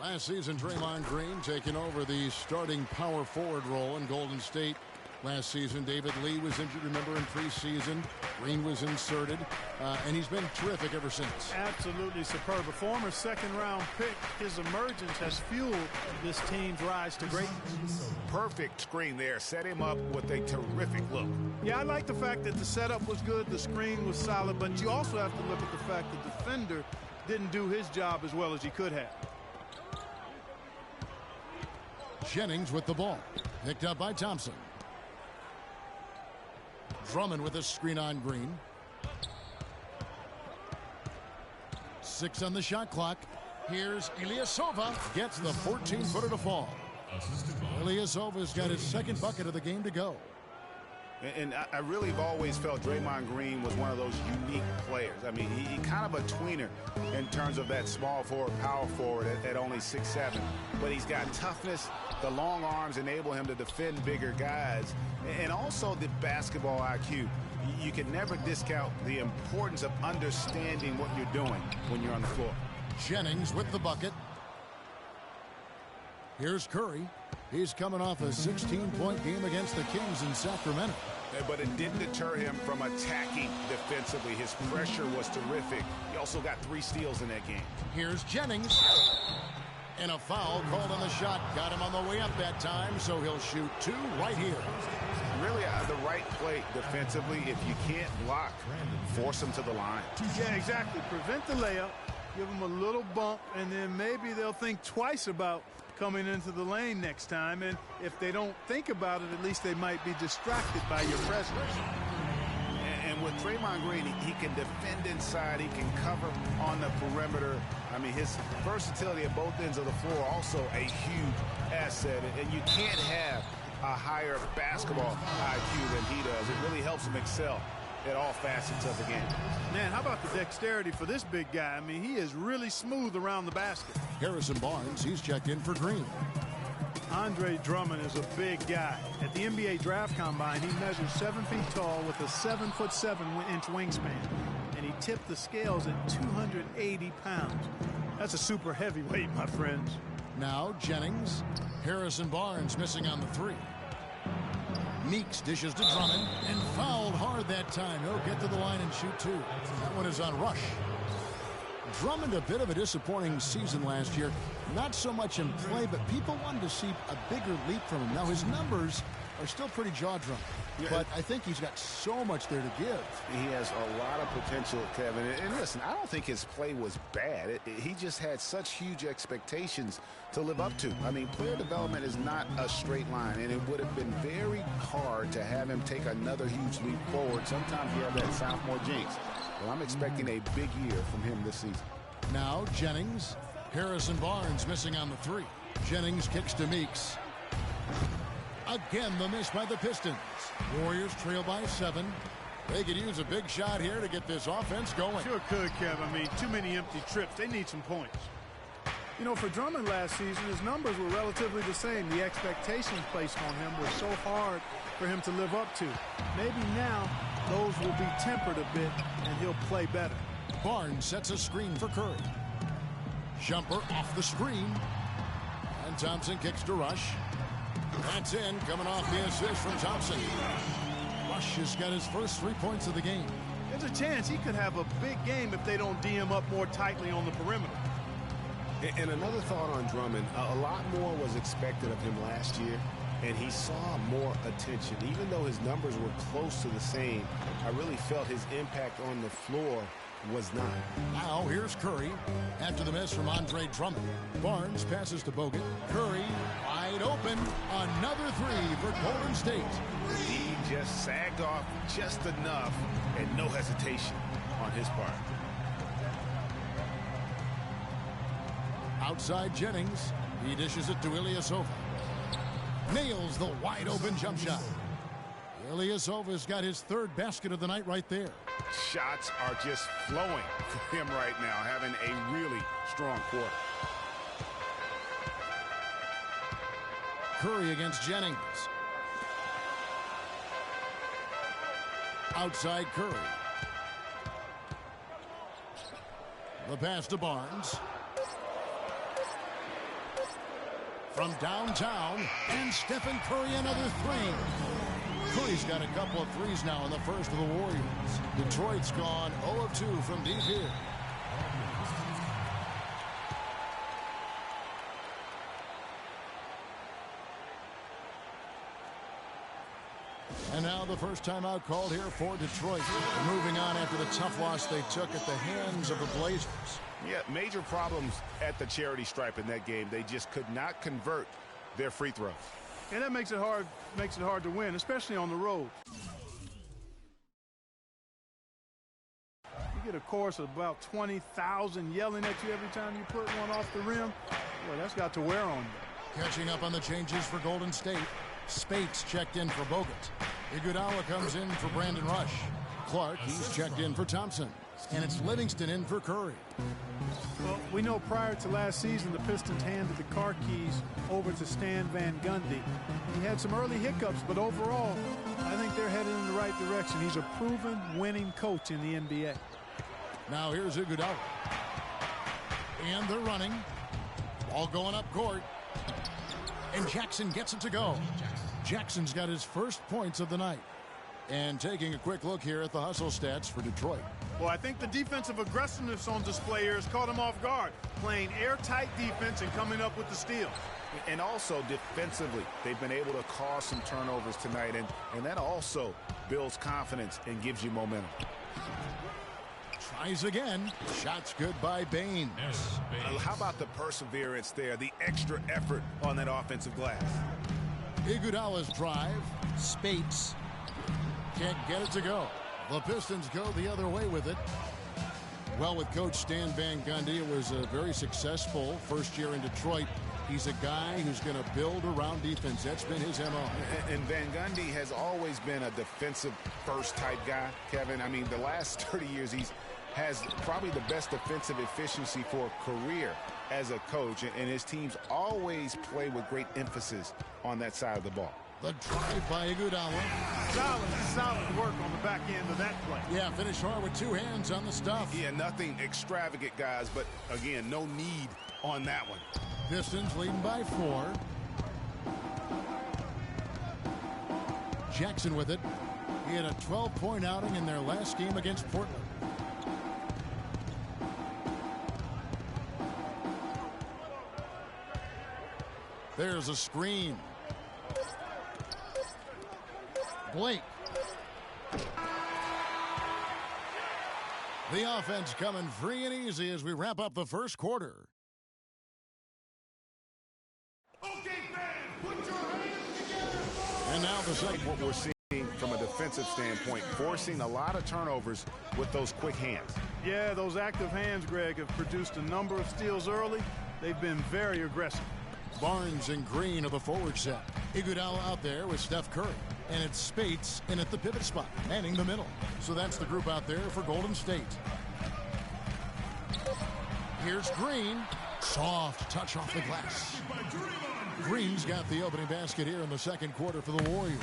Last season, Draymond Green taking over the starting power forward role in Golden State. Last season, David Lee was injured, remember, in preseason. Green was inserted, and he's been terrific ever since. Absolutely superb. A former second-round pick, his emergence has fueled this team's rise to greatness. Perfect screen there. Set him up with a terrific look. Yeah, I like the fact that the setup was good, the screen was solid, but you also have to look at the fact the defender didn't do his job as well as he could have. Jennings with the ball. Picked up by Thompson. Drummond with a screen on Green. 6 on the shot clock. Here's Ilyasova. Gets the 14-footer to fall. Ilyasova's got his second bucket of the game to go. And I really have always felt Draymond Green was one of those unique players. I mean, he kind of a tweener in terms of that small forward, power forward at only 6'7". But he's got toughness. The long arms enable him to defend bigger guys. And also the basketball IQ. You can never discount the importance of understanding what you're doing when you're on the floor. Jennings with the bucket. Here's Curry. He's coming off a 16-point game against the Kings in Sacramento. But it didn't deter him from attacking defensively. His pressure was terrific. He also got 3 steals in that game. Here's Jennings. And a foul called on the shot. Got him on the way up that time, so he'll shoot 2 right here. Really the right play defensively. If you can't block, force him to the line. Yeah, exactly. Prevent the layup. Give them a little bump, and then maybe they'll think twice about coming into the lane next time. And if they don't think about it, at least they might be distracted by your presence. And with Draymond Green, he can defend inside. He can cover on the perimeter. I mean, his versatility at both ends of the floor also a huge asset. And you can't have a higher basketball IQ than he does. It really helps him excel at all facets of the game. Man, how about the dexterity for this big guy? I mean, he is really smooth around the basket. Harrison Barnes, he's checked in for Green. Andre Drummond is a big guy. At the NBA Draft Combine, he measures 7 feet tall with a 7'7" wingspan. And he tipped the scales at 280 pounds. That's a super heavyweight, my friends. Now Jennings. Harrison Barnes missing on the 3. Meeks dishes to Drummond and fouled hard that time. He'll get to the line and shoot 2. That one is on Rush. Drummond, a bit of a disappointing season last year. Not so much in play, but people wanted to see a bigger leap from him. Now his numbers are still pretty jaw-dropping. Yeah, but I think he's got so much there to give. He has a lot of potential, Kevin. And listen, I don't think his play was bad. He just had such huge expectations to live up to. I mean, player development is not a straight line, and it would have been very hard to have him take another huge leap forward. Sometimes you have that sophomore jinx. Well, I'm expecting a big year from him this season. Now Jennings. Harrison Barnes missing on the three. Jennings kicks to Meeks. Again, the miss by the Pistons. Warriors trail by 7. They could use a big shot here to get this offense going. Sure could, Kev. I mean, too many empty trips. They need some points. You know, for Drummond last season, his numbers were relatively the same. The expectations placed on him were so hard for him to live up to. Maybe now those will be tempered a bit, and he'll play better. Barnes sets a screen for Curry. Jumper off the screen. And Thompson kicks to Rush. That's in, coming off the assist from Thompson. Rush has got his first 3 points of the game. There's a chance he could have a big game if they don't D him up more tightly on the perimeter. And another thought on Drummond, a lot more was expected of him last year, and he saw more attention. Even though his numbers were close to the same, I really felt his impact on the floor was not. Now here's Curry after the miss from Andre Drummond. Barnes passes to Bogut. Curry wide open. Another three for Golden State. He just sagged off just enough and no hesitation on his part. Outside Jennings. He dishes it to Ilyasova. Nails the wide open jump shot. Ilyasova's got his third basket of the night right there. Shots are just flowing for him right now, having a really strong quarter. Curry against Jennings. Outside Curry. The pass to Barnes. From downtown, and Stephen Curry another three. Curry's got a couple of threes now in the first of the Warriors. Detroit's gone 0 of 2 from deep here. And now the first timeout called here for Detroit. Moving on after the tough loss they took at the hands of the Blazers. Yeah, major problems at the charity stripe in that game. They just could not convert their free throws. And that makes it hard to win, especially on the road. You get a chorus of about 20,000 yelling at you every time you put one off the rim. Boy, that's got to wear on you. Catching up on the changes for Golden State. Spates checked in for Bogut. Iguodala comes in for Brandon Rush. Clark, he's checked in for Thompson. And it's Livingston in for Curry. Well, we know prior to last season, the Pistons handed the car keys over to Stan Van Gundy. He had some early hiccups, but overall, I think they're headed in the right direction. He's a proven winning coach in the NBA. Now here's Iguodala. And they're running. Ball going up court. And Jackson gets it to go. Jackson's got his first points of the night. And taking a quick look here at the hustle stats for Detroit. Well, I think the defensive aggressiveness on display here has caught him off guard. Playing airtight defense and coming up with the steal. And also defensively, they've been able to cause some turnovers tonight. And that also builds confidence and gives you momentum. Tries again. Shot's good by Baines. How about the perseverance there, the extra effort on that offensive glass? Iguodala's drive. Spates. Can't get it to go. The Pistons go the other way with it. Well, with Coach Stan Van Gundy, it was a very successful first year in Detroit. He's a guy who's going to build around defense. That's been his MO. And Van Gundy has always been a defensive first type guy, Kevin. I mean, the last 30 years, he's has probably the best defensive efficiency for a career as a coach. And his teams always play with great emphasis on that side of the ball. The drive by Iguodala. Solid work on the back end of that play. Yeah, finish hard with two hands on the stuff. Yeah, nothing extravagant, guys, but again, no need on that one. Pistons leading by 4. Jackson with it. He had a 12-point outing in their last game against Portland. There's a screen. Blake. The offense coming free and easy as we wrap up the first quarter. Okay, fans, put your hands together. And now the second. What we're seeing from a defensive standpoint, forcing a lot of turnovers with those quick hands. Yeah, those active hands, Greg, have produced a number of steals early. They've been very aggressive. Barnes and Green are the forward set. Iguodala out there with Steph Curry. And it's Spates in at the pivot spot, manning the middle. So that's the group out there for Golden State. Here's Green. Soft touch off the glass. Green's got the opening basket here in the second quarter for the Warriors.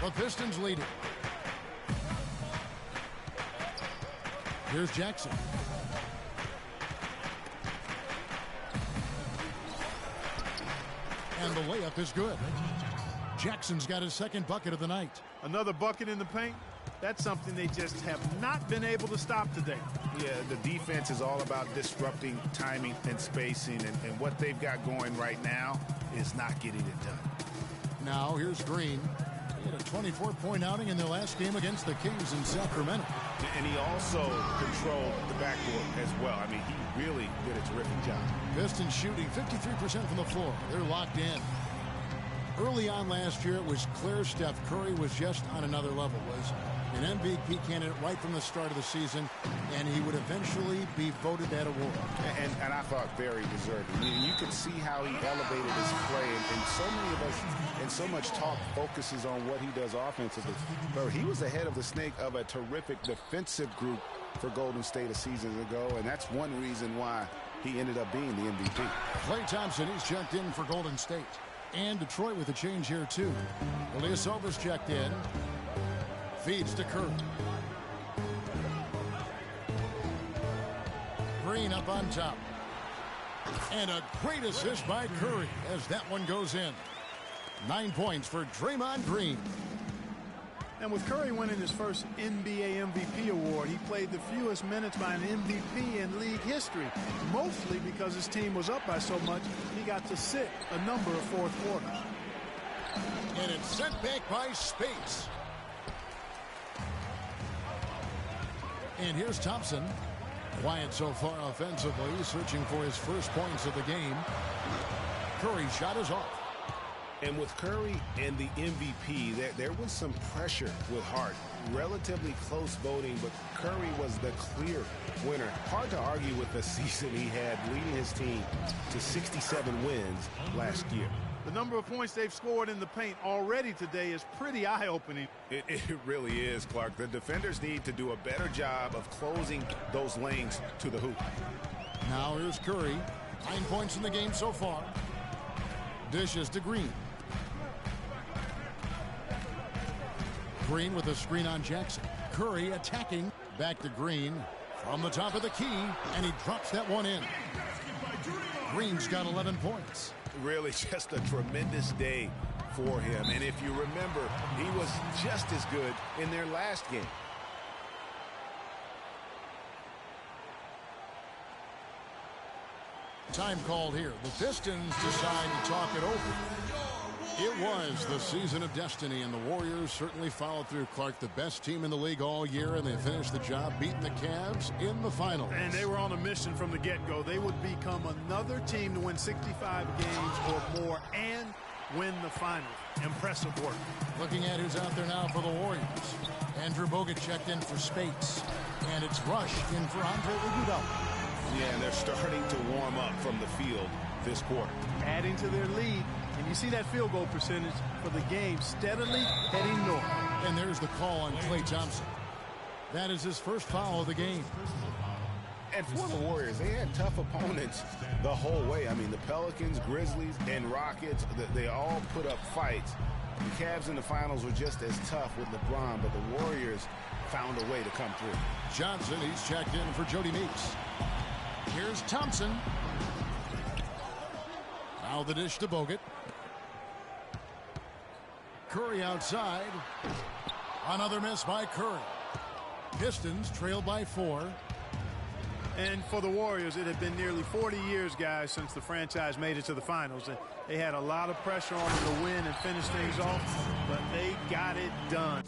The Pistons lead it. Here's Jackson. And the layup is good. Jackson's got his second bucket of the night. Another bucket in the paint. That's something they just have not been able to stop today. Yeah, the defense is all about disrupting timing and spacing, and what they've got going right now is not getting it done. Now here's Green. He had a 24-point outing in their last game against the Kings in Sacramento. And he also controlled the backcourt as well. I mean, he really did a terrific job. Pistons shooting 53% from the floor. They're locked in. Early on last year, it was clear Steph Curry was just on another level. Was an MVP candidate right from the start of the season, and he would eventually be voted that award. And I thought very deserving. I mean, you could see how he elevated his play, and so many of us, and so much talk focuses on what he does offensively. But he was ahead of the snake of a terrific defensive group for Golden State a season ago, and that's one reason why he ended up being the MVP. Klay Thompson, he's checked in for Golden State. And Detroit with a change here, too. Ilyasova's checked in. Feeds to Curry. Green up on top. And a great assist by Curry as that one goes in. 9 points for Draymond Green. And with Curry winning his first NBA MVP award, he played the fewest minutes by an MVP in league history, mostly because his team was up by so much, he got to sit a number of fourth quarters. And it's sent back by Spates. And here's Thompson. Quiet so far offensively, searching for his first points of the game. Curry's shot is off. And with Curry and the MVP, there was some pressure with Hart. Relatively close voting, but Curry was the clear winner. Hard to argue with the season he had, leading his team to 67 wins last year. The number of points they've scored in the paint already today is pretty eye-opening. It really is, Clark. The defenders need to do a better job of closing those lanes to the hoop. Now here's Curry. 9 points in the game so far. Dishes to Green. Green with a screen on Jackson. Curry attacking. Back to Green from the top of the key, and he drops that one in. Green's got 11 points. Really just a tremendous day for him. And if you remember, he was just as good in their last game. Time called here. The Pistons decide to talk it over. It was the season of destiny, and the Warriors certainly followed through. Clark, the best team in the league all year, and they finished the job beating the Cavs in the finals. And they were on a mission from the get-go. They would become another team to win 65 games or more and win the finals. Impressive work. Looking at who's out there now for the Warriors. Andrew Bogut checked in for Spates, and it's Rush in for Andre Iguodala. Yeah, and they're starting to warm up from the field this quarter. Adding to their lead. And you see that field goal percentage for the game steadily heading north. And there's the call on Klay Thompson. That is his first foul of the game. And for the Warriors, they had tough opponents the whole way. I mean, the Pelicans, Grizzlies, and Rockets, they all put up fights. The Cavs in the finals were just as tough with LeBron, but the Warriors found a way to come through. Johnson, he's checked in for Jody Meeks. Here's Thompson. Now the dish to Bogut. Curry outside. Another miss by Curry. Pistons trail by 4. And for the Warriors, it had been nearly 40 years, guys, since the franchise made it to the finals. And they had a lot of pressure on them to win and finish things off, but they got it done.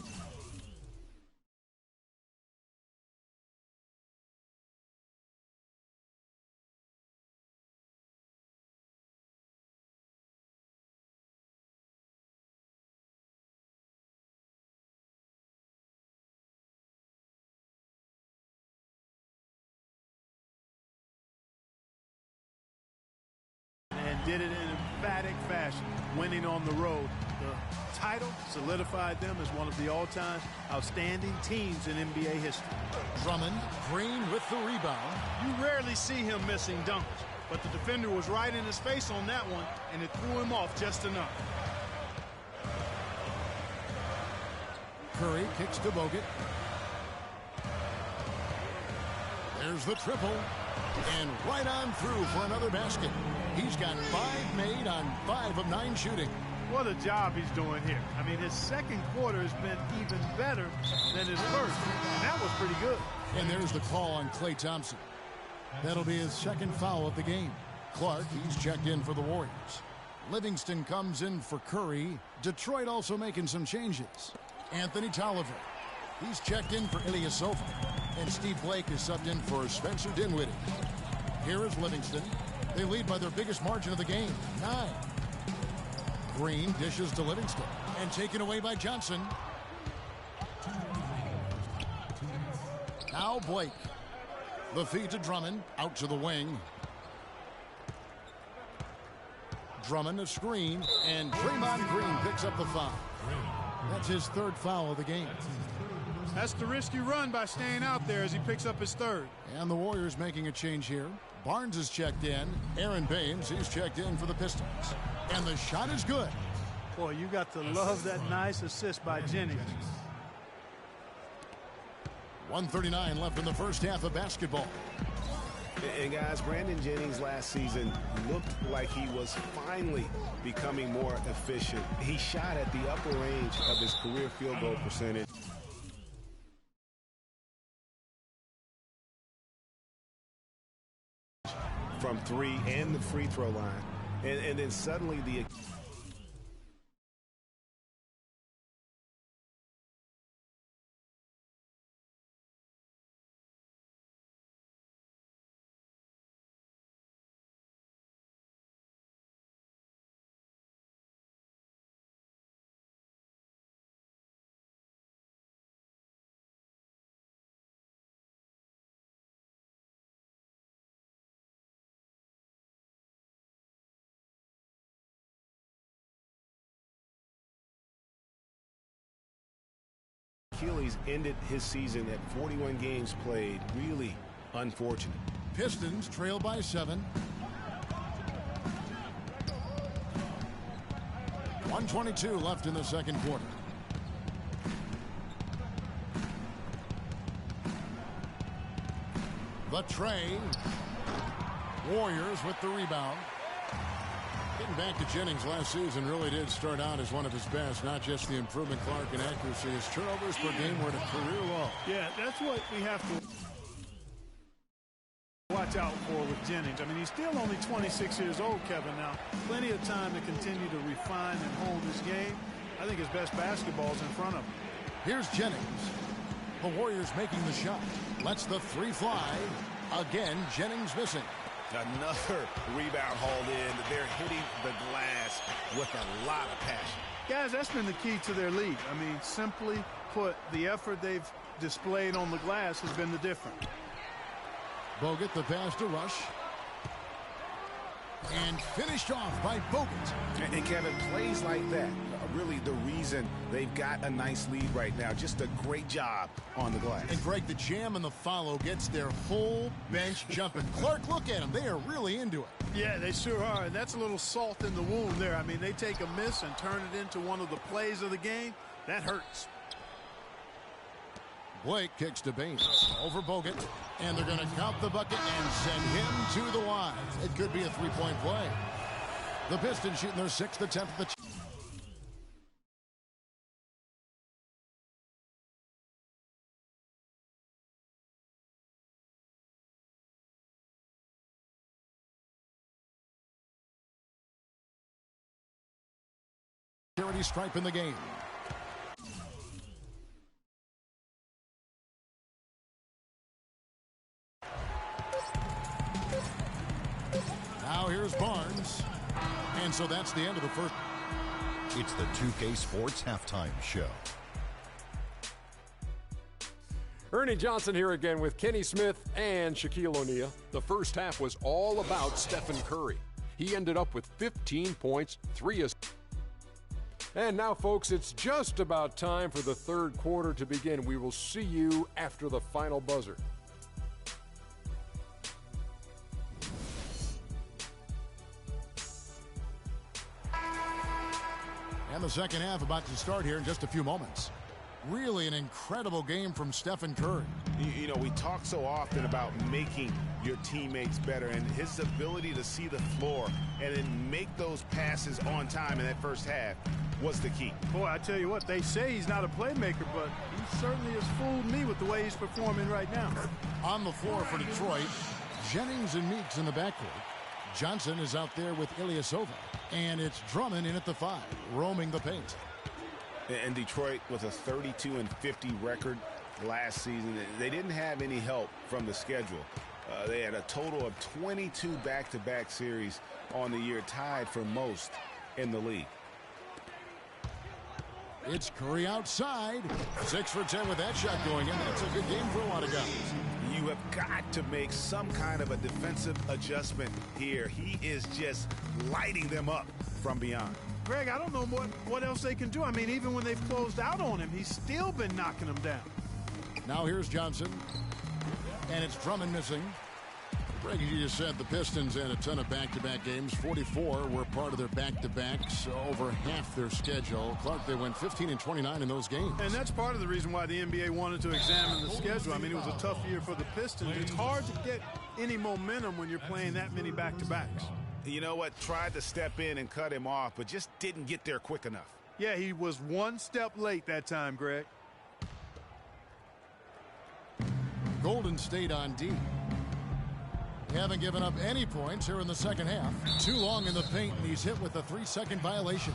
Did it in emphatic fashion, winning on the road. The title solidified them as one of the all-time outstanding teams in NBA history. Drummond, Green with the rebound. You rarely see him missing dunks, but the defender was right in his face on that one, and it threw him off just enough. Curry kicks to Bogut. There's the triple. And right on through for another basket. He's got 5 made on 5 of 9 shooting. What a job he's doing here. I mean, his second quarter has been even better than his first. And that was pretty good. And there's the call on Klay Thompson. That'll be his second foul of the game. Clark, he's checked in for the Warriors. Livingston comes in for Curry. Detroit also making some changes. Anthony Tolliver. He's checked in for Ilyasova. And Steve Blake is subbed in for Spencer Dinwiddie. Here is Livingston. They lead by their biggest margin of the game, 9. Green dishes to Livingston. And taken away by Johnson. Now Blake. The feed to Drummond. Out to the wing. Drummond a screen. And Draymond Green picks up the foul. That's his 3rd foul of the game. That's the risk you run by staying out there as he picks up his 3rd. And the Warriors making a change here. Barnes is checked in. Aaron Baines, he's checked in for the Pistons. And the shot is good. Boy, you got to love that nice assist by Jennings. 1:39 left in the first half of basketball. And guys, Brandon Jennings last season looked like he was finally becoming more efficient. He shot at the upper range of his career field goal percentage. From 3 and the free throw line. And then suddenly the Achilles ended his season at 41 games played. Really unfortunate. Pistons trail by 7. 1:22 left in the second quarter. The tray. Warriors with the rebound. Getting back to Jennings last season really did start out as one of his best. Not just the improvement, Clark, in accuracy. His turnovers per game were at a career low. Yeah, that's what we have to watch out for with Jennings. I mean, he's still only 26 years old, Kevin. Now, plenty of time to continue to refine and hone his game. I think his best basketball is in front of him. Here's Jennings. The Warriors making the shot. Lets the 3 fly. Again, Jennings missing. Another rebound hauled in. They're hitting the glass with a lot of passion. Guys, that's been the key to their lead. I mean, simply put, the effort they've displayed on the glass has been the difference. Bogut, the pass to Rush. And finished off by Bogut. And Kevin, plays like that are really the reason they've got a nice lead right now. Just a great job on the glass. And Greg, the jam and the follow gets their whole bench jumping. Clark, look at them. They are really into it. Yeah, they sure are. And that's a little salt in the wound there. I mean, they take a miss and turn it into one of the plays of the game. That hurts. Blake kicks to Baines over Bogut, and they're going to count the bucket and send him to the line. It could be a 3-point play. The Pistons shooting their 6th attempt at the charity stripe in the game. Now here's Barnes. And so that's the end of the first. It's the 2K Sports Halftime Show. Ernie Johnson here again with Kenny Smith and Shaquille O'Neal. The first half was all about Stephen Curry. He ended up with 15 points, 3 assists. And now, folks, it's just about time for the third quarter to begin. We will see you after the final buzzer. And the second half about to start here in just a few moments. Really an incredible game from Stephen Curry. You know, we talk so often about making your teammates better, and his ability to see the floor and then make those passes on time in that first half was the key. Boy, I tell you what, they say he's not a playmaker, but he certainly has fooled me with the way he's performing right now. On the floor for Detroit, Jennings and Meeks in the backcourt. Johnson is out there with Ilyasova. And it's Drummond in at the 5, roaming the paint. And Detroit with a 32-50 record last season. They didn't have any help from the schedule. They had a total of 22 back-to-back series on the year, tied for most in the league. It's Curry outside. 6 for 10 with that shot going in. That's a good game for a lot of guys. You have got to make some kind of a defensive adjustment here. He is just lighting them up from beyond. Greg, I don't know what else they can do. I mean, even when they've closed out on him, he's still been knocking them down. Now here's Johnson. And it's Drummond missing. Greg, as you just said, the Pistons had a ton of back-to-back games. 44 were part of their back-to-backs, over half their schedule. Clark, they went 15 and 29 in those games. And that's part of the reason why the NBA wanted to examine the schedule. I mean, it was a tough year for the Pistons. It's hard to get any momentum when you're playing that many back-to-backs. You know what? Tried to step in and cut him off, but just didn't get there quick enough. Yeah, he was one step late that time, Greg. Golden State on D. Haven't given up any points here in the second half. Too long in the paint, and he's hit with a 3-second violation.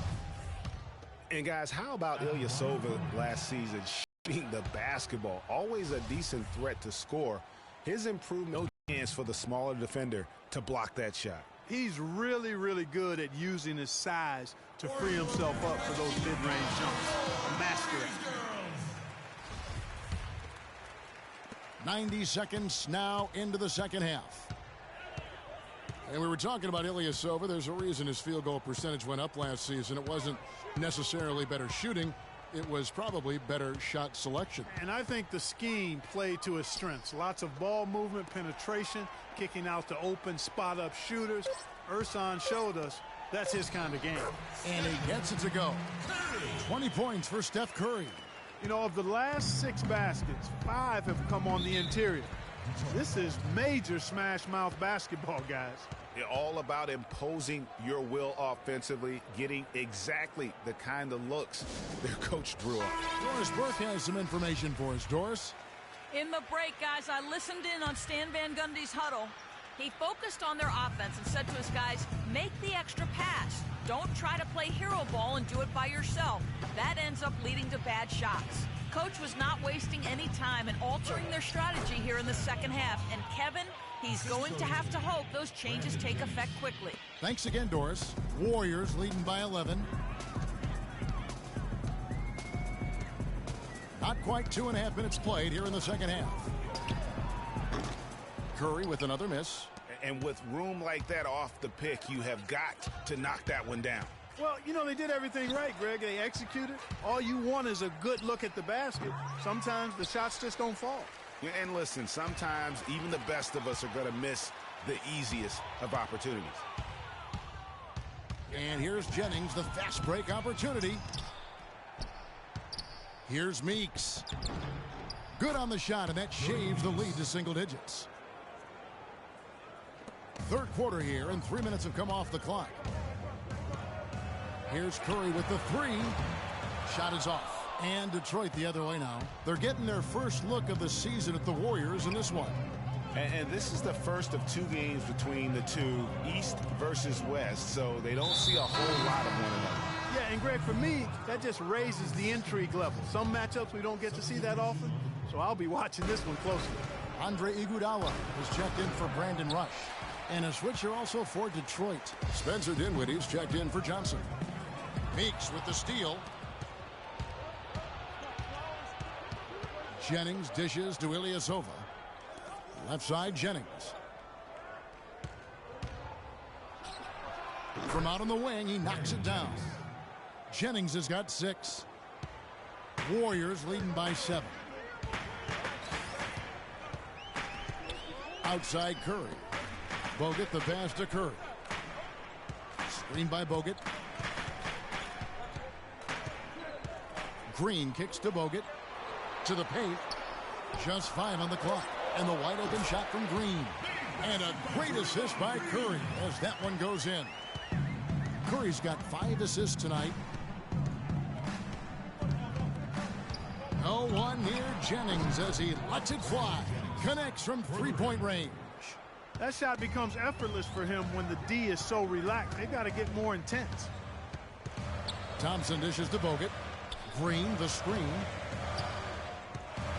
And guys, how about Ilyasova last season shooting the basketball? Always a decent threat to score. His improvement, no chance for the smaller defender to block that shot. He's really, really good at using his size to free himself up for those mid-range jumps. A master at it. 90 seconds now into the second half. And we were talking about Ilyasova. There's a reason his field goal percentage went up last season. It wasn't necessarily better shooting. It was probably better shot selection. And I think the scheme played to his strengths. Lots of ball movement, penetration, kicking out to open spot-up shooters. Ersan showed us that's his kind of game. And he gets it to go. 20 points for Steph Curry. You know, of the last 6 baskets, 5 have come on the interior. This is major smash-mouth basketball, guys. All about imposing your will offensively, getting exactly the kind of looks their coach drew up. Doris Burke has some information for us. Doris? In the break, guys, I listened in on Stan Van Gundy's huddle. He focused on their offense and said to his guys, make the extra pass. Don't try to play hero ball and do it by yourself. That ends up leading to bad shots. Coach was not wasting any time in altering their strategy here in the second half. And Kevin, he's going to have to hope those changes take effect quickly. Thanks again, Doris. Warriors leading by 11. Not quite 2.5 minutes played here in the second half. Curry with another miss. And with room like that off the pick, you have got to knock that one down. Well, you know, they did everything right, Greg. They executed. All you want is a good look at the basket. Sometimes the shots just don't fall. Yeah, and listen, sometimes even the best of us are going to miss the easiest of opportunities. And here's Jennings, the fast break opportunity. Here's Meeks. Good on the shot, and that shaves the lead to single digits. Third quarter here, and 3 minutes have come off the clock. Here's Curry with the 3. Shot is off. And Detroit the other way now. They're getting their first look of the season at the Warriors in this one. And this is the first of 2 games between the two, East versus West, so they don't see a whole lot of one another. Yeah, and Greg, for me, that just raises the intrigue level. Some matchups we don't get to see that often, so I'll be watching this one closely. Andre Iguodala is checked in for Brandon Rush. And a switcher also for Detroit. Spencer Dinwiddie's checked in for Johnson. Meeks with the steal. Jennings dishes to Ilyasova. Left side, Jennings. From out on the wing, he knocks it down. Jennings has got 6. Warriors leading by 7. Outside Curry. Bogut the pass to Curry. Screen by Bogut. Green kicks to Bogut. To the paint. Just 5 on the clock. And the wide open shot from Green. And a great assist by Curry as that one goes in. Curry's got 5 assists tonight. No one near Jennings as he lets it fly. Connects from three-point range. That shot becomes effortless for him when the D is so relaxed. They've got to get more intense. Thompson dishes to Bogut. Green the screen.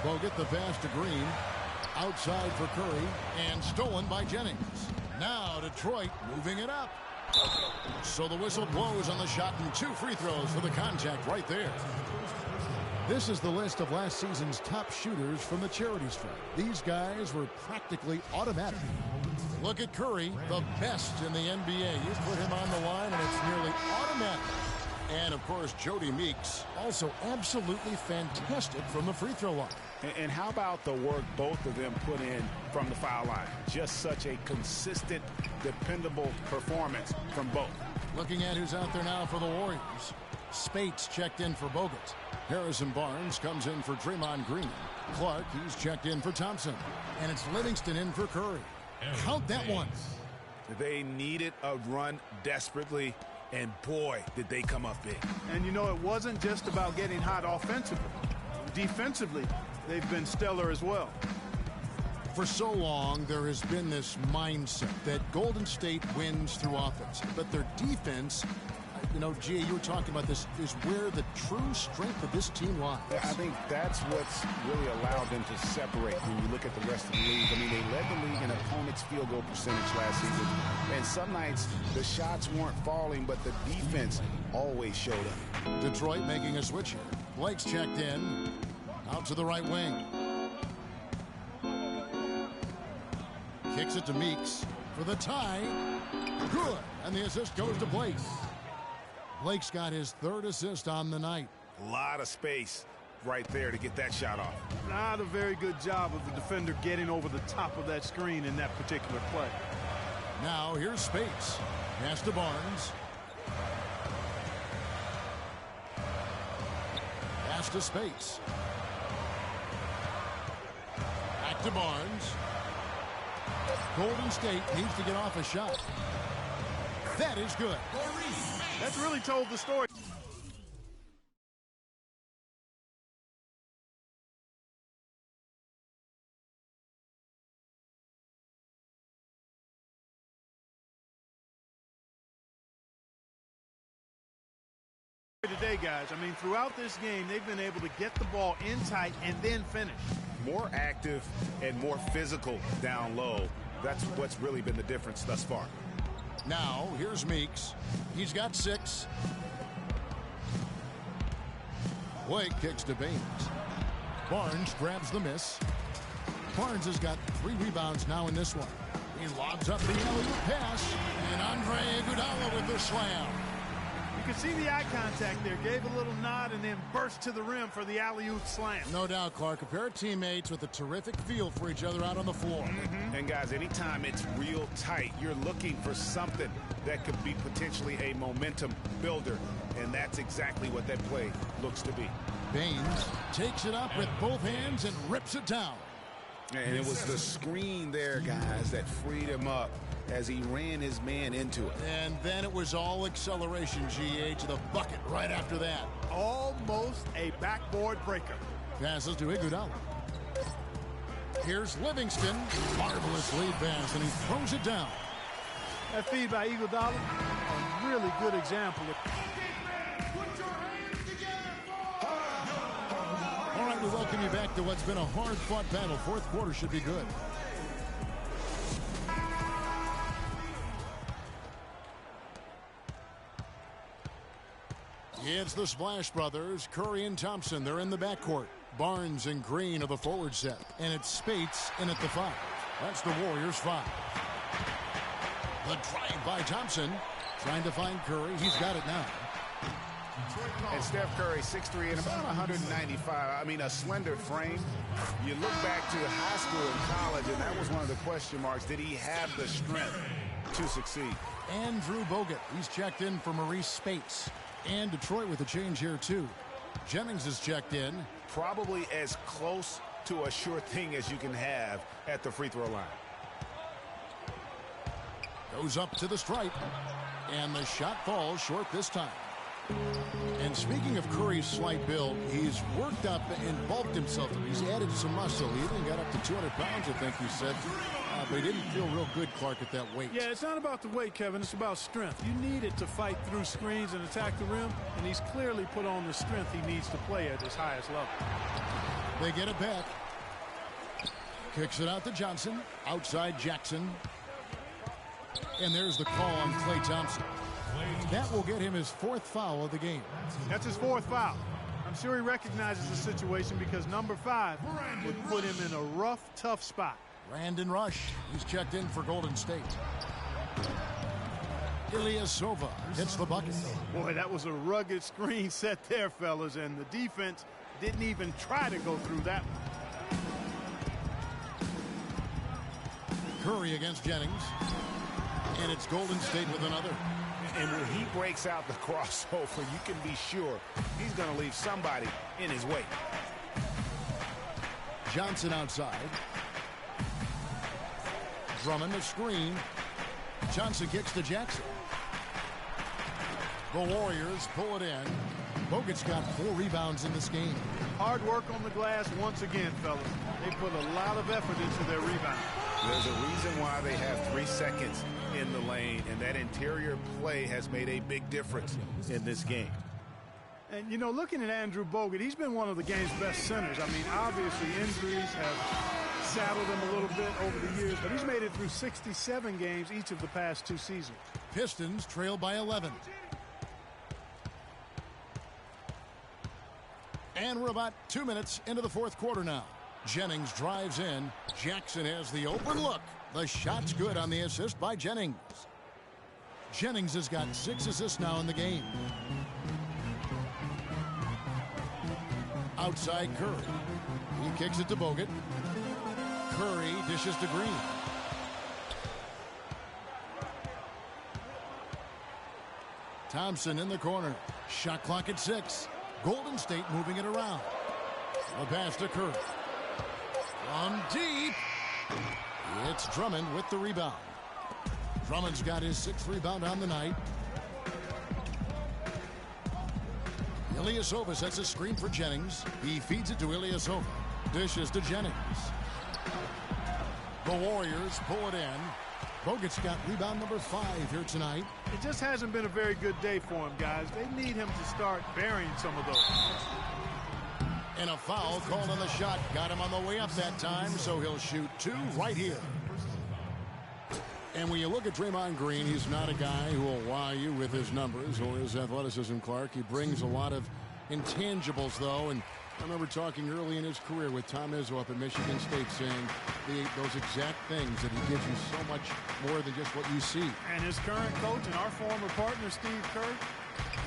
Bogut the pass to Green. Outside for Curry. And stolen by Jennings. Now Detroit moving it up. So the whistle blows on the shot and 2 free throws for the contact right there. This is the list of last season's top shooters from the Charities Fund. These guys were practically automatic. Look at Curry, the best in the NBA. You put him on the line and it's nearly automatic. And of course, Jody Meeks, also absolutely fantastic from the free throw line. And how about the work both of them put in from the foul line? Just such a consistent, dependable performance from both. Looking at who's out there now for the Warriors. Spates checked in for Bogut. Harrison Barnes comes in for Draymond Green. Clark, he's checked in for Thompson. And it's Livingston in for Curry. Count that one. They needed a run desperately, and boy, did they come up big. And you know, it wasn't just about getting hot offensively. Defensively, they've been stellar as well. For so long, there has been this mindset that Golden State wins through offense, but their defense, you know, Gia, you were talking about this, is where the true strength of this team lies. I think that's what's really allowed them to separate when you look at the rest of the league. I mean, they led the league in opponents' field goal percentage last season, and some nights the shots weren't falling, but the defense always showed up. Detroit making a switch here. Blake's checked in. Out to the right wing. Kicks it to Meeks for the tie. Good. And the assist goes to Blake. Blake's got his 3rd assist on the night. A lot of space right there to get that shot off. Not a very good job of the defender getting over the top of that screen in that particular play. Now here's Spates. Pass to Barnes. Pass to Spates. Back to Barnes. Golden State needs to get off a shot. That is good. That's really told the story. Today, guys, I mean, throughout this game, they've been able to get the ball in tight and then finish. More active and more physical down low. That's what's really been the difference thus far. Now, here's Meeks. He's got 6. Blake kicks to Baines. Barnes grabs the miss. Barnes has got 3 rebounds now in this one. He lobs up the alley-oop pass. And Andre Iguodala with the slam. You can see the eye contact there. Gave a little nod and then burst to the rim for the alley-oop slam. No doubt, Clark. A pair of teammates with a terrific feel for each other out on the floor. And guys, anytime it's real tight, you're looking for something that could be potentially a momentum builder. And that's exactly what that play looks to be. Baines takes it up with both hands and rips it down. And it was the screen there, guys, that freed him up as he ran his man into it. And then it was all acceleration, GA, to the bucket right after that. Almost a backboard breaker. Passes to Iguodala. Here's Livingston. Marvelous lead pass, and he throws it down. That feed by Iguodala, a really good example of we welcome you back to what's been a hard-fought battle. Fourth quarter should be good. It's the Splash Brothers, Curry and Thompson. They're in the backcourt. Barnes and Green are the forward set. And it's Spates in at the 5. That's the Warriors' 5. The drive by Thompson. Trying to find Curry. He's got it now. And Steph Curry, 6'3" and about 195. I mean, a slender frame. You look back to high school and college, and that was one of the question marks. Did he have the strength to succeed? Andrew Bogut. He's checked in for Maurice Spates. And Detroit with a change here, too. Jennings is checked in. Probably as close to a sure thing as you can have at the free throw line. Goes up to the stripe. And the shot falls short this time. And speaking of Curry's slight build, he's worked up and bulked himself. He's added some muscle. He even got up to 200 pounds, I think he said. But he didn't feel real good, Clark, at that weight. Yeah, it's not about the weight, Kevin. It's about strength. You need it to fight through screens and attack the rim, and he's clearly put on the strength he needs to play at his highest level. They get it back. Kicks it out to Johnson. Outside Jackson. And there's the call on Klay Thompson. That will get him his 4th foul of the game. That's his 4th foul. I'm sure he recognizes the situation because number 5 would put him in a rough, tough spot. Brandon Rush. He's checked in for Golden State. Ilyasova hits the bucket. Boy, that was a rugged screen set there, fellas, and the defense didn't even try to go through that one. Curry against Jennings. And it's Golden State with another. And when he breaks out the crossover, you can be sure he's going to leave somebody in his way. Johnson outside. Drummond a screen. Johnson kicks to Jackson. The Warriors pull it in. Bogut's got 4 rebounds in this game. Hard work on the glass once again, fellas. They put a lot of effort into their rebound. There's a reason why they have 3 seconds in the lane, and that interior play has made a big difference in this game. And, you know, looking at Andrew Bogut, he's been one of the game's best centers. I mean, obviously injuries have saddled him a little bit over the years, but he's made it through 67 games each of the past 2 seasons. Pistons trail by 11. And we're about 2 minutes into the 4th quarter now. Jennings drives in. Jackson has the open look. The shot's good on the assist by Jennings. Jennings has got 6 assists now in the game. Outside Curry. He kicks it to Bogut. Curry dishes to Green. Thompson in the corner. Shot clock at 6. Golden State moving it around. The pass to Curry. From deep. It's Drummond with the rebound. Drummond's got his 6th rebound on the night. Ilyasova sets a screen for Jennings. He feeds it to Ilyasova. Dishes to Jennings. The Warriors pull it in. Bogut's got rebound number 5 here tonight. It just hasn't been a very good day for him, guys. They need him to start burying some of those. And a foul called on the shot. Got him on the way up that time, so he'll shoot 2 right here. And when you look at Draymond Green, he's not a guy who will wow you with his numbers or his athleticism, Clark. He brings a lot of intangibles, though. And I remember talking early in his career with Tom Izzo up at Michigan State saying those exact things, that he gives you so much more than just what you see. And his current coach and our former partner, Steve Kerr,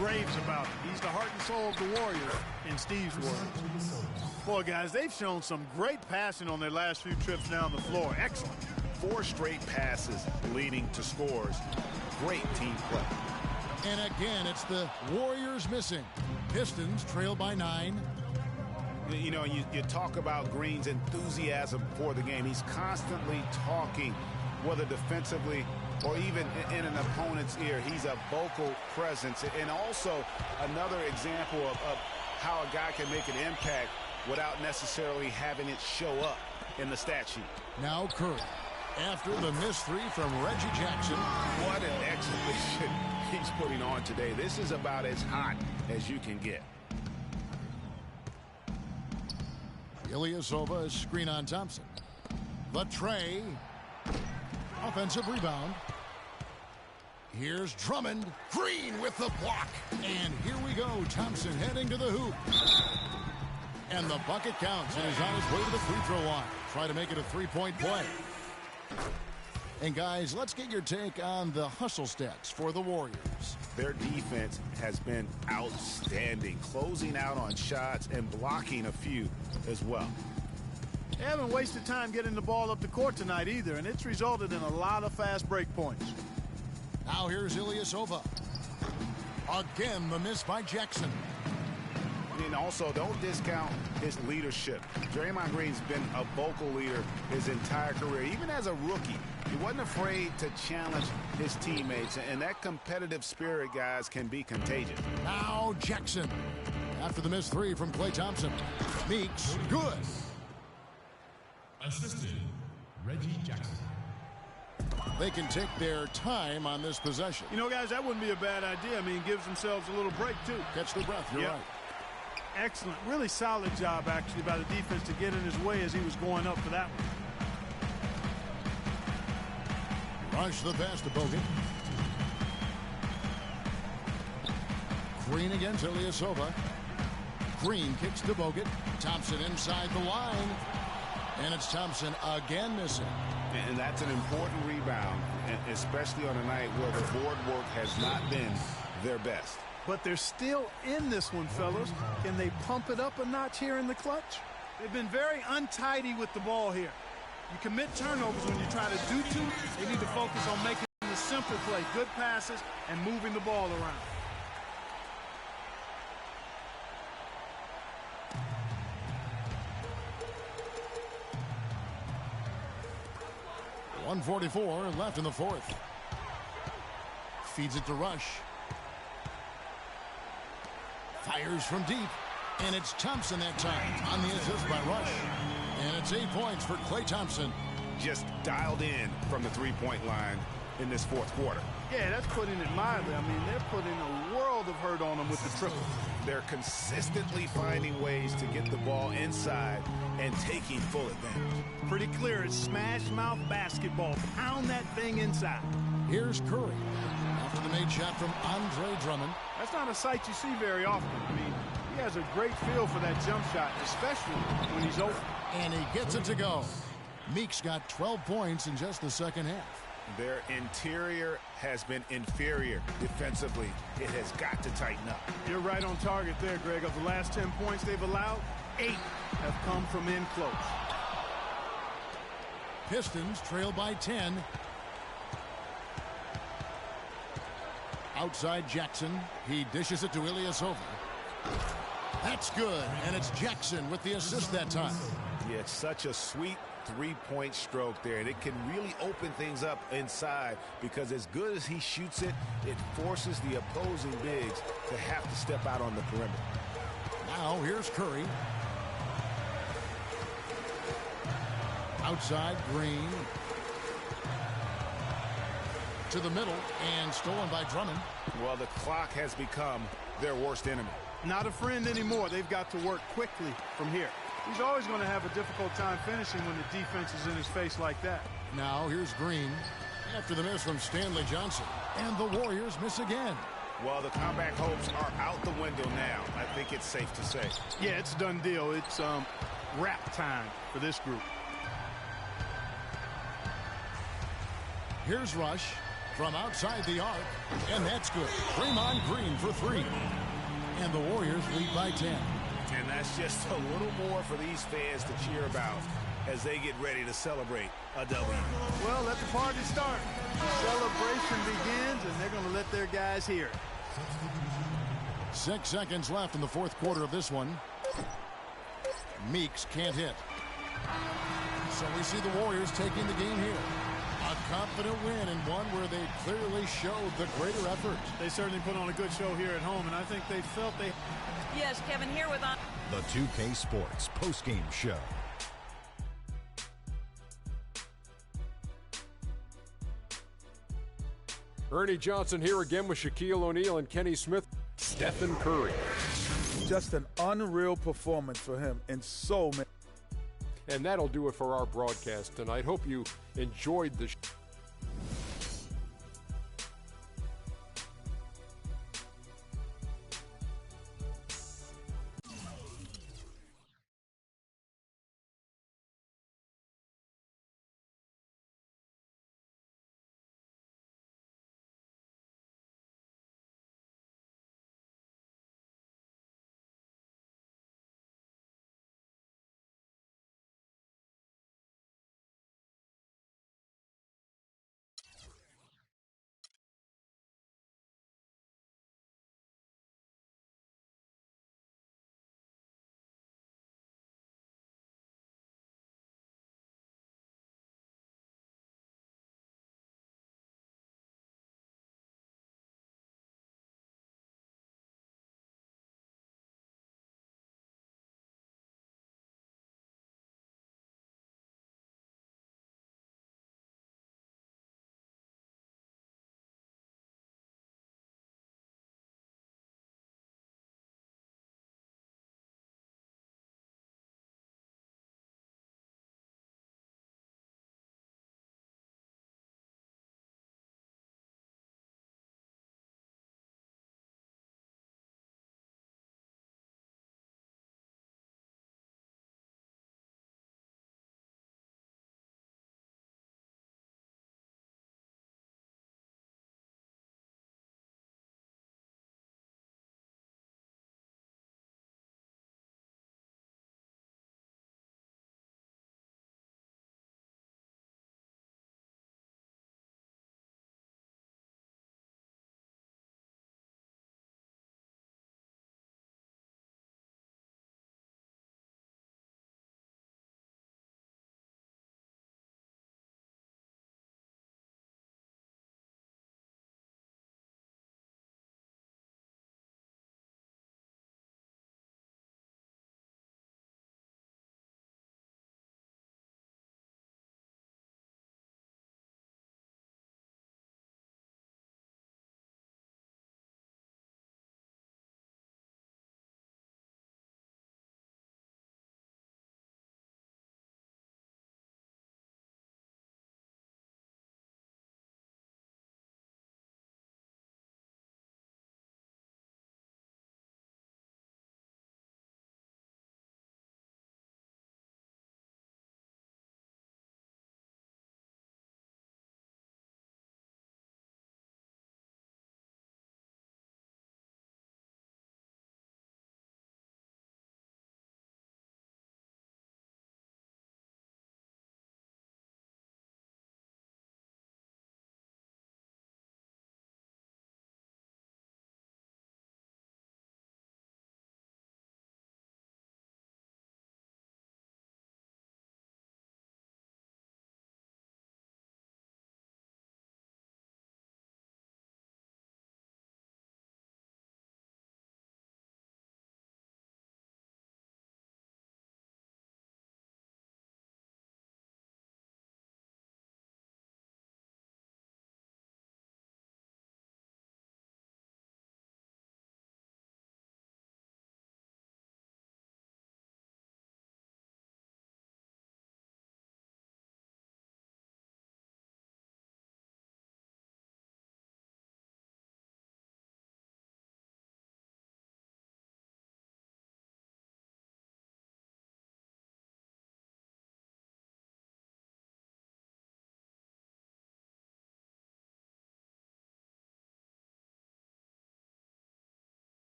raves about him. He's the heart and soul of the Warriors, in Steve's words. Boy, guys, they've shown some great passing on their last few trips down the floor. Excellent. 4 straight passes leading to scores. Great team play. And again, it's the Warriors missing. Pistons trail by 9. You know, you talk about Green's enthusiasm for the game. He's constantly talking, whether defensively or even in an opponent's ear. He's a vocal presence. And also another example of how a guy can make an impact without necessarily having it show up in the stat sheet. Now Curry. After the missed 3 from Reggie Jackson. What an exhibition he's putting on today. This is about as hot as you can get. Ilyasova, screen on Thompson. The tray. Offensive rebound. Here's Drummond. Green with the block. And here we go. Thompson heading to the hoop. And the bucket counts and is on his way to the free throw line. Try to make it a three-point play. And guys, let's get your take on the hustle stats for the Warriors. Their defense has been outstanding, closing out on shots and blocking a few as well. They haven't wasted time getting the ball up the court tonight either, and it's resulted in a lot of fast break points. Now here's Ilyasova. Again, the miss by Jackson. And also, don't discount his leadership. Draymond Green's been a vocal leader his entire career. Even as a rookie, he wasn't afraid to challenge his teammates. And that competitive spirit, guys, can be contagious. Now Jackson. After the missed three from Klay Thompson. Meeks, good. Assisted, Reggie Jackson. They can take their time on this possession. You know, guys, that wouldn't be a bad idea. I mean, gives themselves a little break, too. Catch the breath, you're right. Excellent. Really solid job, actually, by the defense to get in his way as he was going up for that one. Rush the pass to Bogut. Green against Ilyasova. Green kicks to Bogut. Thompson inside the line. And it's Thompson again missing. And that's an important rebound, especially on a night where the board work has not been their best. But they're still in this one, fellas. Can they pump it up a notch here in the clutch? They've been very untidy with the ball here. You commit turnovers when you try to do two. They need to focus on making the simple play, good passes, and moving the ball around. .144 left in the fourth. Feeds it to Rush. Fires from deep. And it's Thompson that time on the assist by Rush. And it's 8 points for Klay Thompson. Just dialed in from the three-point line in this fourth quarter. Yeah, that's putting it mildly. I mean, they're putting a world of hurt on them with the triple. They're consistently finding ways to get the ball inside and taking full advantage. Pretty clear. It's smash mouth basketball. Pound that thing inside. Here's Curry. After the made shot from Andre Drummond. That's not a sight you see very often. I mean, he has a great feel for that jump shot, especially when he's open. And he gets it to go. Meeks got 12 points in just the second half. Their interior has been inferior defensively. It has got to tighten up. You're right on target there, Greg. Of the last 10 points they've allowed, 8 have come from in close. Pistons trail by 10. Outside Jackson. He dishes it to Ilyasova. That's good. And it's Jackson with the assist that time. Yeah, it's such a sweet three-point stroke there, and it can really open things up inside because as good as he shoots it, it forces the opposing bigs to have to step out on the perimeter. Now here's Curry. Outside Green. To the middle and stolen by Drummond. Well, the clock has become their worst enemy. Not a friend anymore. They've got to work quickly from here. He's always going to have a difficult time finishing when the defense is in his face like that. Now here's Green after the miss from Stanley Johnson. And the Warriors miss again. Well, the comeback hopes are out the window now. I think it's safe to say. Yeah, it's a done deal. It's wrap time for this group. Here's Rush from outside the arc. And that's good. Draymond Green for 3. And the Warriors lead by 10. And that's just a little more for these fans to cheer about as they get ready to celebrate a W. Well, let the party start. The celebration begins, and they're going to let their guys hear it. 6 seconds left in the fourth quarter of this one. Meeks can't hit. So we see the Warriors taking the game here. A confident win and one where they clearly showed the greater effort. They certainly put on a good show here at home, and I think they felt they... Yes, Kevin, here with The 2K Sports postgame show. Ernie Johnson here again with Shaquille O'Neal and Kenny Smith. Stephen Curry. Just an unreal performance for him in so many. And that'll do it for our broadcast tonight. Hope you enjoyed the